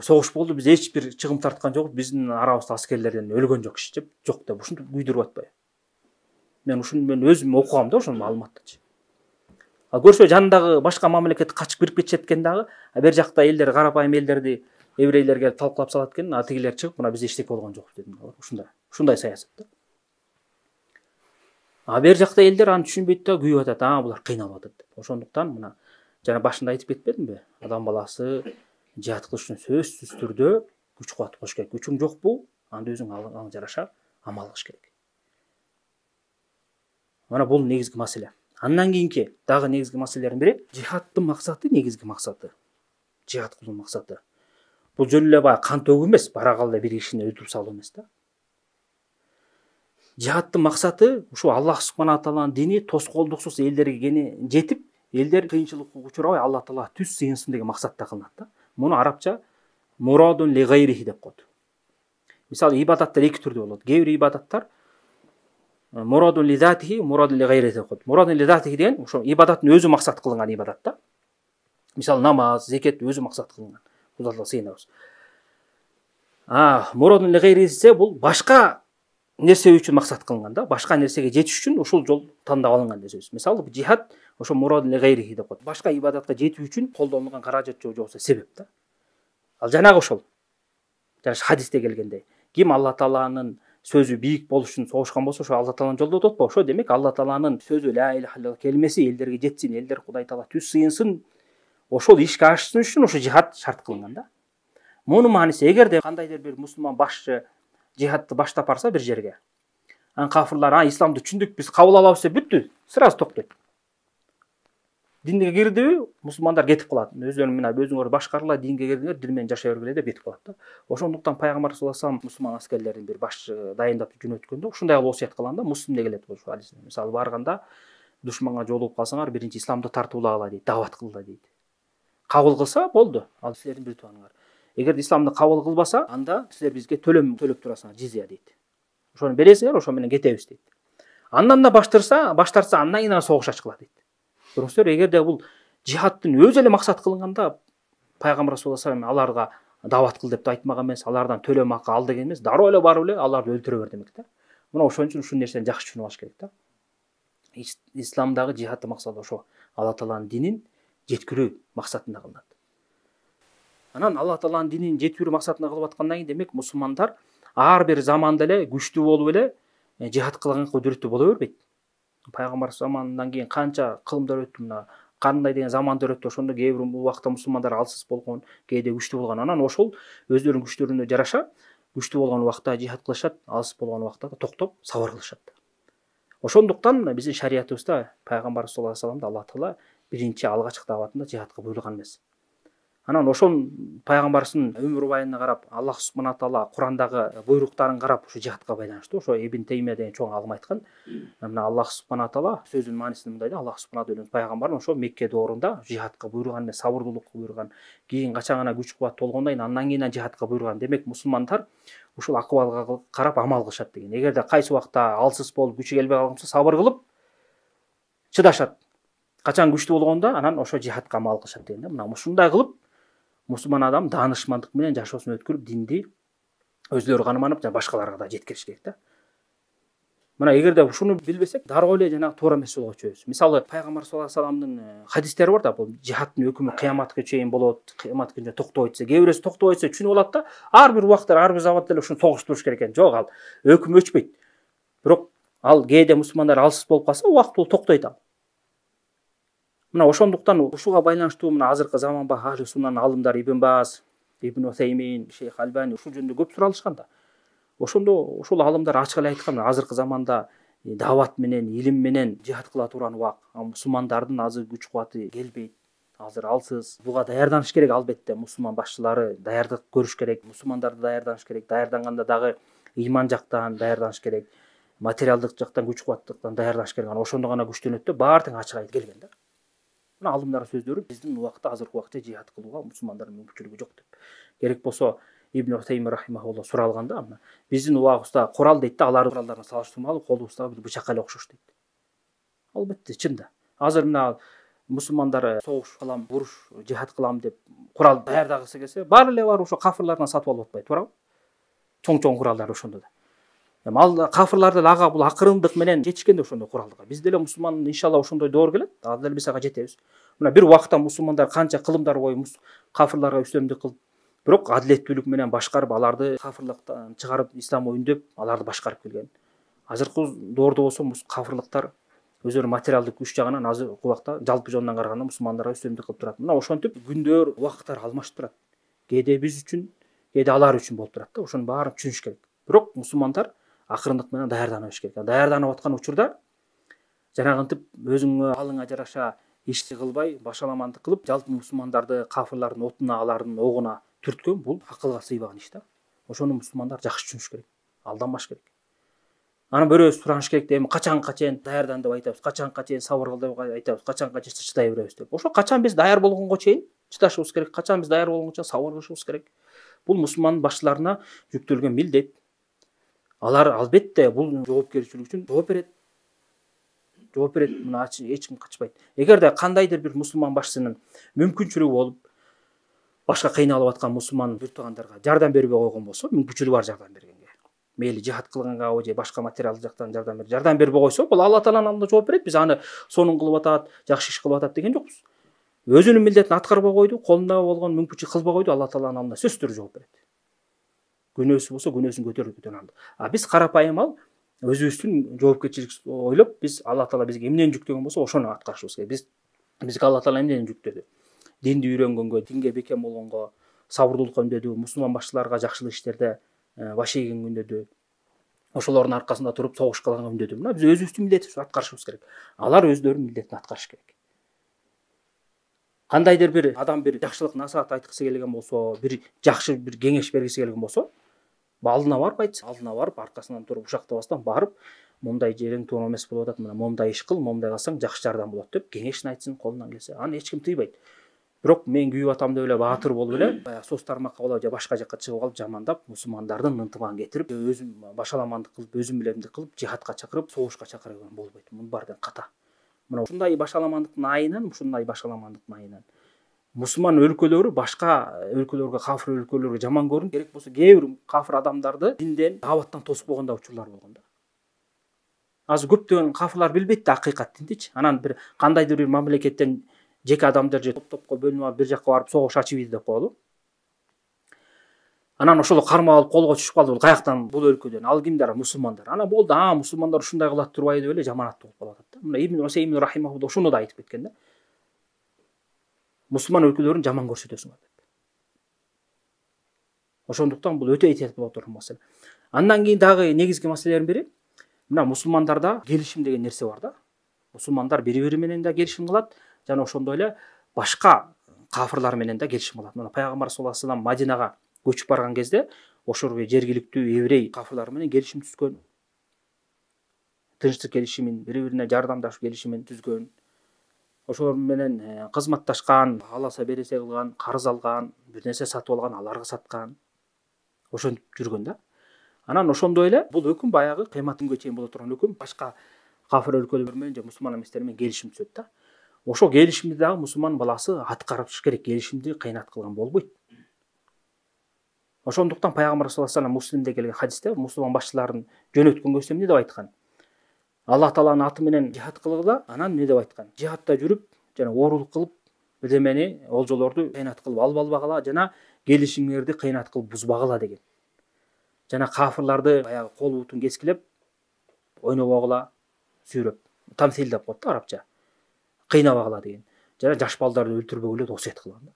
согуш болду, биз эч бир чыгым тарткан жокпуз, биздин арабызда аскерлерден өлгөн жок киши деп, жок деп ушинтип күйдүрүп атпайбы. Мен өзүм окугам да ошону маалыматтычы. Ал көрсө жанындагы башка мамлекет качып кирип кетишет экен дагы, бер жакта элдер карапайым элдерди еврейлер келип талкуулап салат экен, тигилер чыгып, мына биз эчтеке болгон жокпуз дедим. Ушундай саясат да. Бер жакта элдер аны түшүнбөйт да, күйүп атат, булар кыйналып атат деп. Ошондуктан мына жана башында айтып кетпедимби? Адам баласы жихад кылыш үчүн сөзсүз түрдө күч кубат кош керек. Күчүң жокпу? Анда өзүң ага жараша амал кылыш керек. Мына бул негизги маселе. Андан кийинки дагы негизги маселелердин бири жихаддын максаты, негизги максаты. Жихад кылуу максаты. Бул жөн эле баягы кан төгүү эмес, баракалда бир кишини өлтүрүп салуу эмес да. Жихаддын максаты ушу Аллах субхана тааланын дини тоскоолдуксуз элдерге жетип, элдер кыйынчылыкка учурабай Алла таала түз сыйынсын деген максатта кылынат да. Муну арабча мурадун ли гайрихи деп коет. Мисалы ибадаттар эки түрдүү болот. Кээ бир ибадаттар мурадун ли затихи, мурадун ли гайрихи деп коет. Мурадун ли затихи деген ошо ибадаттын өзү максат кылынган ибадат да. Мисалы намаз, зекет өзү максат кылынган. Кудаларга сыйынабыз. Мурадун ли гайрихи бул башка нерсе үчүн максат кылынган да, башка нерсеге жетиш үчүн ушул жол тандап алынган деген сөз. Мисалы жихад ошо мурадун ли гайрихи деп коет. Башка ибадатка жетүү үчүн колдонулган каражат же болбосо себеп да. Ал жанагы ошол. Жана хадисте келгендей, ким Алла тааланын сөзү бийик болуш үчүн согушкан болсо, ошо Алла тааланын жолдо отот го. Ошо демек Алла тааланын сөзү ла иляха илlalloh келмеси элдерге жетсин, элдер Кудай таала түз сыйынсын, ошол ишке ашсын үчүн ошо жихад шарт кылынган да. Мунун мааниси, эгерде кандайдыр бир мусулман башчы жихадты баштап барса бир жерге, кафырлар исламды түшүндүк, биз кабыл алабыз деп бүттү, сразу токтойт. Динге кирдиби, мусулмандар кетип калат. Өздөрүн мына өзүңөр башкаргыла, динге кирдиңер, дин менен жашай бергиле деп кетип калат да. Ошондуктан пайгамбар саллаллаху алейхи вассалам мусулман аскерлердин бир башчы дайындап жөнөткөндө ушундай wasiyat кылган да, муслимде келет ошо хадис. Мисалы барганда душманга жолугуп калсаңар, биринчи исламды тартуулагыла дейт, дават кылгыла дейт. Кабыл кылса болду, ал силердин бир туганыңар. Эгерде исламды кабыл кылбаса, анда силер бизге төлөм төлөп турасыңар, жизия дейт. Ошону бересиңер, ошо менен кетебиз дейт. Андан да баштарса, андан кийин согуш ачкыла дейт. Көрүңүздөр, эгерде бул жихадтын өзү эле максат кылынганда, пайгамбар саллаллаху алейхи вассалам аларга дават кыл деп да айтмаган эмес, алардан төлөм акы ал деген эмес, дароо эле барып эле аларды өлтүрө бер демек да. Мына ошон үчүн ушул нерсени жакшы түшүнүп алыш керек да. Исламдагы жихаддын максаты ошо Алла тааланын динин жеткирүү максатында кылынат. Анан Алла тааланын динин жеткирүү максатында кылып аткандан кийин демек мусулмандар ар бир заманда эле күчтүү болуп эле жихад кылган кудуреттүү боло бербейт. Пайгамбар заманынан кийин канча кылымдар өттү, мына кандай деген замандар өттү, ошондо кээ бир убакта мусулмандар алсыз болгон, кээде күчтүү болгон. Анан ошол өздөрүнүн күчтөрүнө жараша күчтүү болгон убакта жихад кылышат, алсыз болгон убакта токтоп сабыр кылышат. Ошондуктан биздин шариятыбызда пайгамбар саллаллаху алейхи вассаламды Алла таала биринчи алгачкы даватында жихадка буйруган эмес. Анан ошол пайгамбарыбыздын өмүр байына карап, Аллах субхана таала Курандагы буйруктарын карап ушу жихадка байланыштуу. Ошо Ибн Теймия деген чоң алым айткан. Мына Аллах субхана таала сөзүнүн маанисинде мындай да: Аллах субхана таала пайгамбарын ошо Мекке доорунда жихадка буйруган эмес, сабырдуулукка буйруган. Кийин качан гана күч кубат болгондон кийин андан кийин жихадка буйруган. Демек мусулмандар ушул акыбалга карап амал кылышат деген. Эгерде кайсы убакта алсыз болуп күчү келбей калса, сабыр кылып чыдашат. Качан күчтүү болгондо анан ошо жихадка амал кылышат деген да. Мына ушундай кылып мусулман адам даанышмандык менен жашоосун өткөрүп, динди өзлөрү каныманып, жана башкаларга да жеткириш керек да. Мына эгерде ушуну билбесек, дароо эле жанагы туура эмес жолго чөбүз. Мисалы пайгамбар саллаллаху алейхи вассаламдын хадистери бар да, бул жихадтын өкүмү кыяматка чейин болот, кыяматка чейин токтобойт десе, кээ бирөөсү токтобойт десе түшүнүп алат да, ар бир убакта, ар бир заматта эле ушуну согуш туруш керек экен. Жок, ал өкүм өчпөйт. Бирок ал кээде мусулмандар алсыз болуп калса, убактылуу токтойт ал. Мына ошондуктан ушуга байланыштуу мына азыркы заманба ахли суннанын алымдары Ибн Баз, Ибн Усаймин, Шейх Альбани ушул жөнүндө көп суралышкан да. Ошондо ушул алымдар ачык эле айткан, азыркы заманда дават менен, илим менен жихад кыла турган убак, мусулмандардын азыр күч кубаты келбейт. Азыр алсыз. Буга даярданыш керек албетте. Мусулман башчылары даярдык көрүш керек, мусулмандарды даярданыш керек. Даярданганда дагы ыйман жактан даярданыш керек. материалдык жактан, күч кубаттыктан даярдаш керек. Ошондо гана күчтөнөт деп баары тең ачык айтып келген да. Мына алдымдагы сөздөрү биздин убакытта, азыркы убакытта жихад кылууга мусулмандардын мүмкүнчүлүгү жок деп. Керек болсо Ибн Утайми рахимахулла суралганда, мына биздин убагыбызда курал дейт да, алардын куралдарына салыштырмалуу колубуздагы бир бычакка эле окшош дейт. Албетте чын да. Азыр мына мусулмандар согуш кылам, уруш, жихад кылам деп курал даярдагысы келсе, баары эле барып ошо кафырлардан сатып алып атпайбы, туурабы? Чоң куралдар ошондо да. Ал кафырлар деле ага бул акырындык менен жетишкен да ошондой куралга. Биз деле мусулман иншалла ошондой доор келет, ал деле биз ага жетебиз. Мына бир убакытта мусулмандар канча кылымдар бою кафырларга үстөмдүк кылып, бирок адилеттүүлүк менен башкарып, аларды кафырлыктан чыгарып, исламга үндөп, аларды башкарып келген. Азыркы доордо болсо кафырлыктар өздөрү материалдык күч жагынан азыркы убакта жалпы жонунан караганда мусулмандарга үстөмдүк кылып турат. Мына ошентип күндөр, убакыттар алмашып турат. Кээде биз үчүн, кээде алар үчүн болуп турат да. Ошонун баарын түшүнүш керек. Бирок мусулмандар акырындык менен даярданып керек. Даярданып аткан учурда жанагынтип өзүңө алыңа жараша ишти кылбай, башаламандык кылып, жалпы мусулмандарды кафырлардын отуна, алардын огуна түрткөн бул акылга сыйбаган иш да. Ошону мусулмандар жакшы түшүнүш керек. Алданбаш керек. Анан бирөөбүз сураныш керек да, эми качанга чейин даярдан деп айтабыз, качанга чейин сабыр кыл деп айтабыз, качанга чейин чыдай беребиз деп. Ошо качан биз даяр болгонго чейин чыдашыбыз керек, качан биз даяр болгонго чейин сабыр кылышыбыз керек. Бул мусулман башчыларына жүктөлгөн милдет. Алар албетте бул жоопкерчилик үчүн жооп берет. Мына эч ким качпайт. Эгерде кандайдыр бир мусулман башчысынын мүмкүнчүлүгү болуп, башка кыйналып аткан мусулман бир туугандарга жардам бербей койгон болсо, мүмкүнчүлүгү бар жардам бергенге. Мейли жихад кылганга же башка материалдык жактан жардам бербей койсо, бул Алла Тааланын алдында жооп берет. Биз аны сонун кылып атат, жакшы иш кылып атат деген жокпуз. Өзүнүн милдетин аткарбай койду, колунда болгон мүмкүнчүлүк кылбай койду, Алла Тааланын алдында сөзсүз түрдө жооп берет. Күнөөсү болсо күнөөсүн көтөрүп алды. Биз карапайым ал өзүбүздүн жоопкерчилик ойлоп, биз Алла Таала бизге эмнени жүктөгөн болсо, ошону аткарышыбыз керек. Бизге Алла Таала эмнени жүктөдү? Динди үйрөнгөнгө, динге бекем болгонго, сабырдуулукка үндөдү, мусулман башчыларга жакшылык иштерде баш ийгенге үндөдү. Ошолордун аркасында туруп согуш кылганга үндөдү. Мына биз өзүбүздүн милдетибизди аткарышыбыз керек. Алар өздөрүнүн милдетин аткарыш керек. Кандайдыр бир адам бир жакшылык насаат айткысы келген болсо, бир жакшы бир кеңеш бергиси келген болсо, алдына барып айтсын, алдына барып аркасынан туруп ушактабастан барып, момундай жериң туура эмес болуп атат, мына момундай иш кыл, момундай кылсаң жакшы жардам болот деп кеңешин айтсын, колунан келсе. Аны эч ким тыйбайт. Бирок мен күйүп атам деп эле баатыр болуп эле, баягы соц тармакка болобу же башка жакка чыгып алып жамандап, мусулмандардын ынтымагын кетирип, өзүм башаламандык кылып, өзүм билемдик кылып, жихадка чакырып, согушка чакырган болбойт. Мунун баардыгы ката. Мына ушундай башаламандыктын айынан, мусулман өлкөлөрү башка өлкөлөргө, кафыр өлкөлөргө жаман көрүнүп, керек болсо кээ бир кафыр адамдарды динден, дааваттан тосуп койгон да учурлар болгон да. Азыр көптөгөн кафырлар билбейт да акыйкат диндичи. Анан бир кандайдыр бир мамлекеттен жеке адамдар же топ-топко бөлүнүп алып бир жакка барып согуш ачып ийди деп коелу. Анан ошол кармап алып колго түшүп калды, бул каяктан, бул өлкөдөн, ал кимдер? Мусулмандар. Анан болду, мусулмандар ушундай кылат турбайбы деп эле жаманаттуу болуп калат да. Мына Ибн Усайми рахимахулла ошону да айтып кеткен да. Мусулман өлкөлөрүн жаман көрсөтөсүңөр деп. Ошондуктан бул өтө этият боло турган маселе. Андан кийин дагы негизги маселелердин бири, мына мусулмандарда келишим деген нерсе бар да. Мусулмандар бири-бири менен да келишим кылат, жана ошондой эле башка кафырлар менен да келишим кылат. Мына Пайгамбар саллаллаху алейхи вассалам Мадинага көчүп барган кезде ошол жергиликтүү еврей кафырлар менен келишим түзгөн. Тынчтык келишимин, бири-бирине жардамдашуу келишимин түзгөн. Ошолор менен кызматташкан, аласа бересе кылган, карыз алган, бир нерсе сатып алган, аларга саткан. Ошентип жүргөн да. Анан ошондой эле бул өкүм баягы кыямат күнгө чейин боло турган өкүм, башка кафыр өлкөлөр менен же мусулман эместер менен келишим түзөт да. Ошол келишимди дагы мусулман баласы аткарыш керек, келишимди кыйнат кылган болбойт. Ошондуктан Пайгамбар саллаллаху алейхи вассалам Муслимде келген хадисте мусулман башчыларын жөнөткөнгө эмне деп айткан? Алла Тааланын аты менен жихад кылгыла, анан эмне деп айткан? Жихадта жүрүп, жана оорулук кылып, бирдемени, олжолорду кыйнат кылып алып албагыла, жана келишимдерди кыйнат кылып бузбагыла деген. Жана кафырларды баягы кол бутун кескилеп, ойнобогула, сүйрөп, тамсил деп коет да арабча. Кыйнабагыла деген. Жана жаш балдарды өлтүрбөгүлө деп осуят кылган да.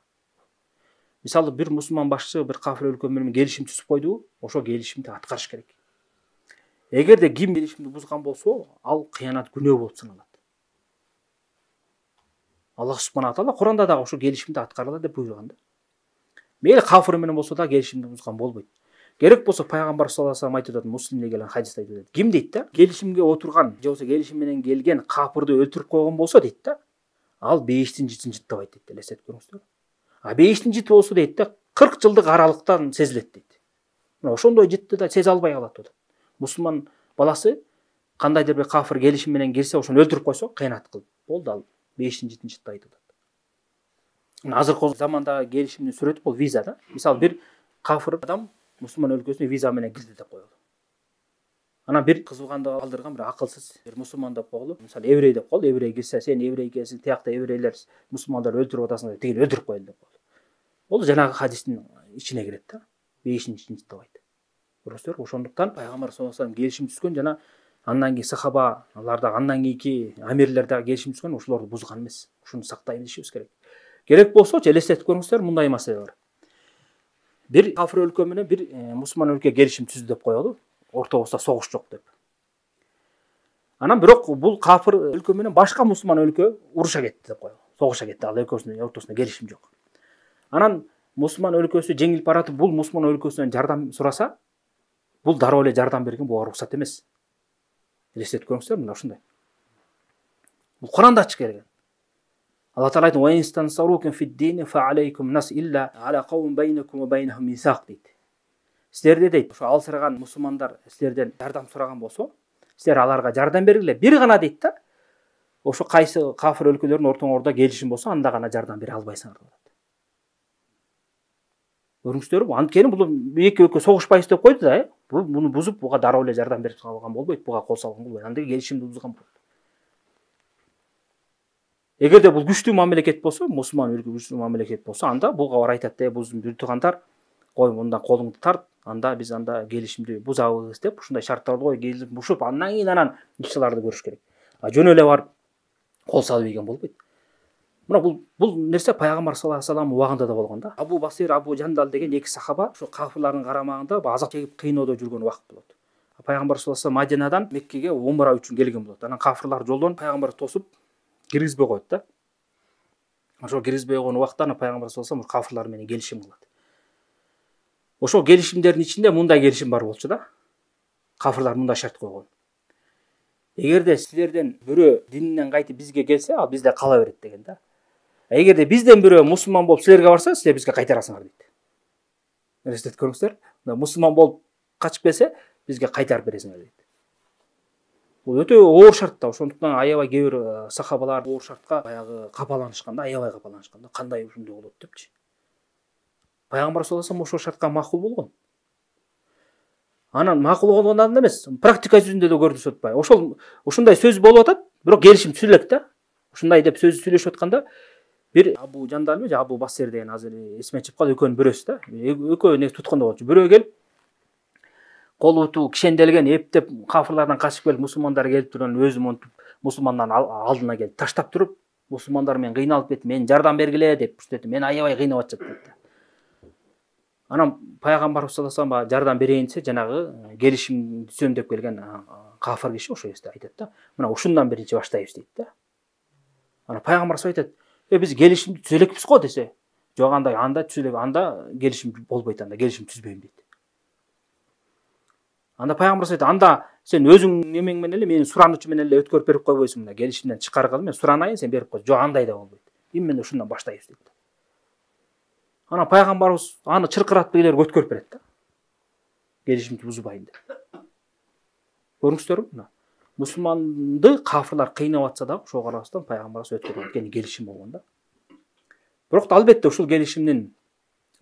Мисалы бир мусулман башчы бир кафыр өлкө менен келишим түзүп койду, ошол келишимди аткарыш керек. Эгерде ким келишимди бузган болсо, ал кыянат күнөө болуп саналат. Аллах субхана таала Куранда дагы ошол келишимди аткаргыла деп буйруган да. Мейли кафыр менен болсо да келишимди бузган болбойт. керек болса пайгамбар саллаллаху алейхи вассалам айтып атат, Муслимде келген хадисте айтып атат. Ким дейт да, келишимге отурган же болбосо келишим менен келген капырды өлтүрүп койгон болсо дейт да, ал бейиштин жытын жыттабайт дейт. Элестетип көрүңүздөр. А бейиштин жыты болсо дейт да, 40 жылдык аралыктан сезилет дейт. Мына ошондой жытты да сезе албай калат деп атат. Мусулман баласы кандайдыр бир кафыр келишим менен келсе, ошону өлтүрүп койсо, кыянат кылып, болду, ал бейиштин жытын жыттайт деп атат. Азыркы замандагы келишимдин сүрөтү бул виза да. Мисалы бир кафыр адам мусулман өлкөсүнө виза менен кирди деп коелу. Анан бир кызыганды калтырган бир акылсыз бир мусулман деп коелу. Мисалы еврей деп коелу. Еврей кирсе, сен еврей экенсиң, тиякта еврейлер мусулмандарды өлтүрүп атасың деп, тигил өлтүрүп коелу деп коелу. Бул жанагы хадистин ичине кирет да. Бейиштин жытын жыттабайт. Көрөсүздөр, ошондуктан пайгамбар саллаллаху алейхи вассалам келишим түзгөн жана андан кийин сахаба, аларда андан кийинки амирлер дагы келишим түзгөн, ошолорду бузган эмес. Ушуну сактайын дешибиз керек. Керек болсочу элестетип көрүңүздөр, мындай маселе бар. Бир кафыр өлкө менен бир мусулман өлкө келишим түздү деп коелу, ортобузда согуш жок деп. Анан бирок бул кафыр өлкө менен башка мусулман өлкө уруша кетти деп коелу. Согуша кетти, ал экөөсүнүн ортосунда келишим жок. Анан мусулман өлкөсү жеңилип баратып, бул мусулман өлкөсүнөн жардам сураса, бул дароо эле жардам берген, буга уруксат эмес. Элестетип көрүңүздөр, мына ушундай. Бул Куранда ачык келген. Алла Таала айтты: "Ва инстансарукум фид-дини фа-алейкум нас илля ала кавм байнакум ва байнахум мисак" дейт. Силерде дейт, ошо алсыраган мусулмандар силерден жардам сураган болсо, силер аларга жардам бергиле. Бир гана дейт да, ошо кайсы кафыр өлкөлөрдүн ортоңордо келишим болсо, анда гана жардам бере албайсыңар деп атат. Көрүңүздөрбү? Анткени бул эки өлкө согушпайбыз деп койду да, буну бузуп, буга дароо эле жардам берип салган болбойт, буга кол салган болбойт. Анда келишимди бузган болот. Эгерде бул күчтүү мамлекет болсо, мусулман өлкө күчтүү мамлекет болсо, анда буга бар айтат: "Биздин бир туугандар, кой мындан колуңду тарт, анда биз анда келишимди бузабыз" деп, ушундай шарттарды коюп, келип бушуп, андан кийин анан иш-чараларды көрүш керек. А жөн эле барып кол салып ийген болбойт. Мына бул нерсе пайгамбар саллаллаху алейхи вассалам убагында да болгон да. Абу Басир, Абу Жандал деген эки сахаба ошо кафырлардын карамагында азап чегип кыйноодо жүргөн убакыт болот. Пайгамбар саллаллаху алейхи вассалам Мадинадан Меккеге умра үчүн келген болот. Анан кафырлар жолдон пайгамбарды тосуп киргизбей коет да. Ошо киргизбей койгон убакта пайгамбар саллаллаху алейхи вассалам кафырлар менен келишим кылат. Ошо келишимдердин ичинде мындай келишим бар болчу да. Кафырлар мындай шарт койгон: эгерде силерден бирөө дининен кайтып бизге келсе, ал бизде кала берет деген да. Эгерде бизден бирөө мусулман болуп силерге барса, силер бизге кайтарасыңар дейт. Элестетип көрүңүздөр. Мусулман болуп качып келсе, бизге кайтарып бересиңер дейт. Бул өтө оор шарт да. Ошондуктан аябай кээ бир сахабалар оор шартка баягы капаланышкан да, аябай капаланышкан да. Кандай ушундай болот депчи. Пайгамбар саллаллаху алейхи вассалам ошол шартка макул болгон. Анан макул болгондон эмес, практика жүзүндө да көрсөтүп атпайбы. Ушундай сөз болуп атат, бирок келишим түзүлөт да. Ушундай деп сөз сүйлөшүп атканда, бир Абу Жандал же Абу Басир деген азыр эсиме чыгып калды, экөөнүн бирөөсү да. Экөө не туткондо болчу. Бирөө келип колуту кишенделген эптеп кафырлардан качып келип, мусулмандар келип турган өзү монтуп мусулмандардын алдына келип таштап туруп, мусулмандар мен кыйналып кетти, мен жардам бергиле деп ушинтип, мен аябай кыйнап атышат дейт. Анан пайгамбар саллаллаху алейхи вассалам жардам берейин десе, жанагы келишим түзөм деп келген кафыр киши ошо эсте айтат да. Мына ушундан биринчи баштайбыз дейт да. Анан пайгамбар айтат: "Биз келишимди түзө элекпиз го" десе, "Жок, анда түзөлө, анда келишим болбойт, анда келишим түзбөйм" дейт. Анда пайгамбар айтат: "Анда сен өзүң немең менен эле, менин суранычым менен эле өткөрүп берип койбойсуң да, келишимден чыкаргыла, мен суранайын, сен берип кой". "Жок, андай да болбойт. Именно ушундан баштайбыз" дейт. Анан пайгамбарыбыз аны чыркыратып эле өткөрүп берет да. Келишимди бузбайын деп. Көрүңүздөрбү? Мына мусулманды кафырлар кыйнап атса дагы, ошого карабастан пайгамбарыбыз өткөрүп аткан келишим болгон да. Бирок албетте ушул келишимдин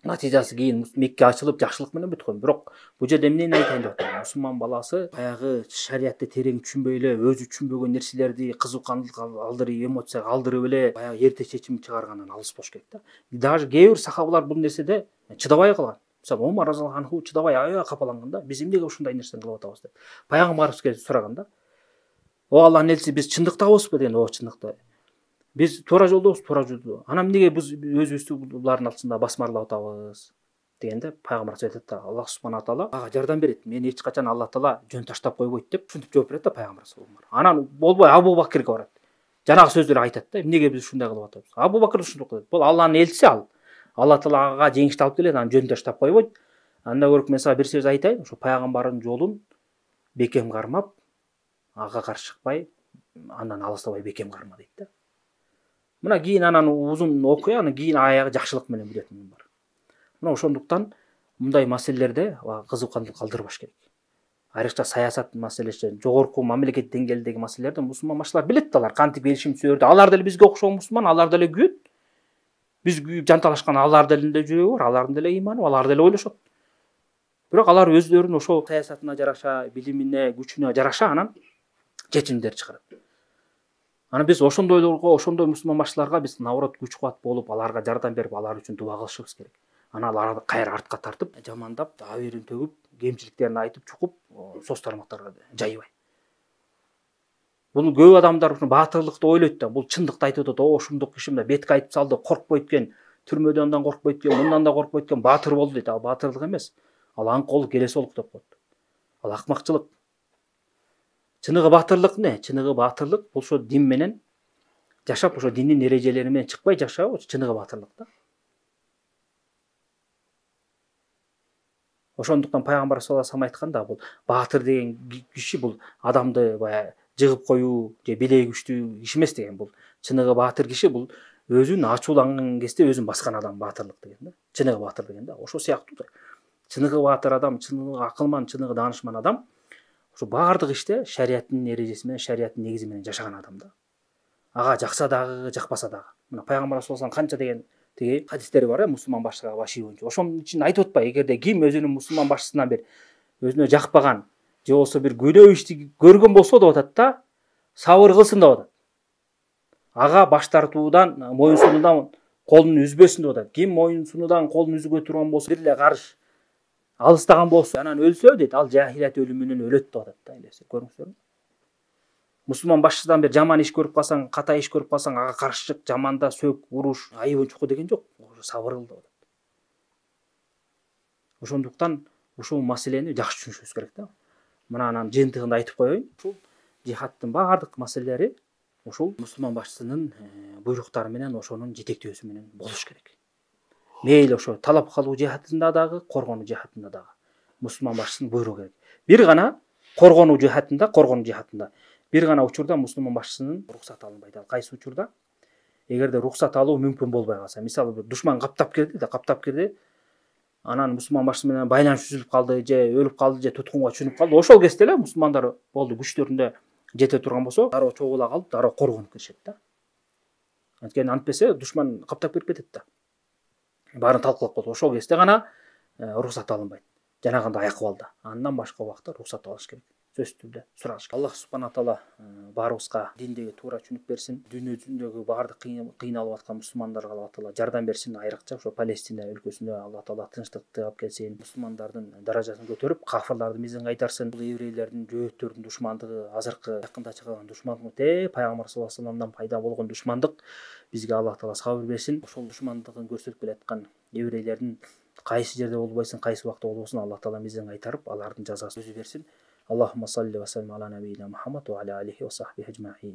натыйжасы кийин Мекке ачылып, жакшылык менен бүткөн. Бирок бул жерде эмнени айтайын деп атам? Мусулман баласы баягы шариятты терең түшүнбөй эле, өзү түшүнбөгөн нерселерди кызыккандылык алдырып, эмоцияга алдырып эле баягы эрте чечим чыгаргандан алыс болуш керек да. Даже кээ бир сахабалар бул нерседе чыдабай калган. Мисалы Омар разияллаху анху чыдабай аябай капаланган да. Биз эмнеге ушундай нерсени кылып атабыз деп. Пайгамбарыбыз келип сураган да. "О Аллахтын элчиси, биз чындыктабызбы?" деген. "О, чындыкта. Биз туура жолдобуз, туура жолдо. Анан эмнеге биз өзүбүздү булардын алдында басмарлап атабыз?" дегенде пайгамбар айтат да: "Аллах субхана таала ага жардам берет. Мени эч качан Алла таала жөн таштап койбойт" деп ушинтип жооп берет да пайгамбар. Анан болбой Абу Бакирге барат. Жанагы сөздөрдү айтат да. Эмнеге биз ушундай кылып атабыз? Абу Бакир ушинтип коет. Бул Алланын элчиси ал. Алла таала ага жеңишти алып келет, анан жөн таштап койбойт. Анда көрүп мен сага бир сөз айтайын, ошо пайгамбардын жолун бекем кармап, ага каршы чыкпай, андан алыстабай бекем карма дейт да. Мына кийин анан узун окуя, анан кийин аягы жакшылык менен бүтөтүн бар. Мына ошондуктан мындай маселелерде кызыккандык калтырбаш керек. Айрыкча саясат маселеси, жогорку мамлекет деңгээлиндеги маселелерди мусулман башчылар билет да, алар кантип келишим түзөрдү. Алар деле бизге окшогон мусулман, алар деле күйөт. Биз күйүп жанталашкан, алардын деле жүрөгү бар, алардын деле ыйманы бар, алар деле ойлошот. Бирок алар өздөрүнүн ошол саясатына жараша, билимине, күчүнө жараша анан чечимдер чыгарат. Анан биз ошондойлорго, ошондой мусулман башчыларга биз наоборот күч кубат болуп, аларга жардам берип, алар үчүн дуа кылышыбыз керек. Анан аларды кайра артка тартып, жамандап, абийирин төгүп, кемчиликтерин айтып чукуп, соц тармактарга жайбай. Бул көп адамдар баатырлыкты ойлойт да, бул чындыкты айтып атат. Ушундук киши мына бетке айтып салды, коркпойт экен, түрмөдөн коркпойт экен, мындан да коркпойт экен, баатыр болду дейт. Ал баатырлык эмес. Ал аңкоолук, келесоолук деп коет. Ал акмакчылык. Чыныгы баатырлык эмне? Чыныгы баатырлык бул ошо дин менен жашап, ошо диндин эрежелери менен чыкпай жашоо чыныгы баатырлык да. Ошондуктан пайгамбар саллаллаху алейхи вассалам айтканда, бул баатыр деген киши бул адамды баягы жыгып коюу же биleği күчтүү киши эмес деген. Бул чыныгы баатыр киши бул өзүн ачууланган кезде өзүн баскан адам баатырлык деген да. Чыныгы баатыр деген да. Ошо сыяктуу да. Чыныгы баатыр адам, чыныгы акылман, чыныгы даанышман адам ошо баардык иште шариаттын эрежеси менен, шариаттын негизи менен жашаган адам да. Ага жакса дагы, жакпаса дагы. Мына пайгамбар саллаллаху алейхи вассалам канча деген тиги хадистери бар, мусулман башчыга ваший боюнча. Ошонун ичинде айтып атпайбы, эгерде ким өзүнүн мусулман башчысынан бир өзүнө жакпаган же болбосо бир күнөө ишти көргөн болсо деп атат да, сабыр кылсын деп атат. Ага баш тартуудан, моюн сунуудан колун үзбөсүн деп атат. Ким моюн сунуудан колун үзгө турган болсо, бир эле карыш алыстаган болсо, анан өлсө дейт, ал жахилият өлүмүнөн өлөт деп атат да. Элесе көрүңүздөрбү? Мусулман башчыдан бир жаман иш көрүп калсаң, ката иш көрүп калсаң, ага каршы чык, жаманда сөк, уруш, айыбын чуку деген жок. Сабыр кыл деп атат. Ошондуктан ушул маселени жакшы түшүнүшүбүз керек да. Мына анан жыйынтыгында айтып коеюн. Ушул жихадтын баардык маселелери ушул мусулман башчысынын буйруктары менен, ошонун жетектөөсү менен болуш керек. Мейли ошо талап кылуу жихадында дагы, коргонуу жихадында дагы мусулман башчысынын буйругу керек. Бир гана коргонуу жихадында бир гана учурда мусулман башчысынын уруксаты алынбайт. Ал кайсы учурда? Эгерде уруксат алуу мүмкүн болбой калса, мисалы бир душман каптап кирди, анан мусулман башчысы менен байланыш үзүлүп калды, же өлүп калды, же туткунга түшүнүп калды. Ошол кезде эле мусулмандар болду күчтөрүндө жете турган болсо, дароо чогула калып, дароо коргонуп киришет да. Анткени антпесе душман каптап кирип кетет да. Баарын талкуулап коет. Ошол кезде гана уруксат алынбайт. Жанагындай акыбалда. Андан башка убакта уруксат алыш керек. Сөзсүз түрдө сураш керек. Аллах субхана таала баарыбызга диндеги туура түшүнүк берсин. Дүйнө жүзүндөгү баардык кыйналып аткан мусулмандарга Аллах таала жардам берсин. Айрыкча ошо Палестина өлкөсүндө Аллах таала тынчтыкты алып келсин. Мусулмандардын даражасын көтөрүп, кафырлардын мизин кайтарсын. Бул еврейлердин, жөөттөрдүн душмандыгы, азыркы жакында чыган душмандык, пайгамбар саллаллаху алейхи вассаламдан пайда болгон душмандык бизге Аллах таала сабыр берсин. Ошол душмандыгын көрсөтүп келаткан еврейлердин кайсы жерде болбойсун, кайсы убакта болбосун, Аллах таала мизин кайтарып, алардын жазасын өзү берсин. Allahümme salli ve sellem ala nebiyyina Muhammed ve ala alihi ve sahbihi ecma'in.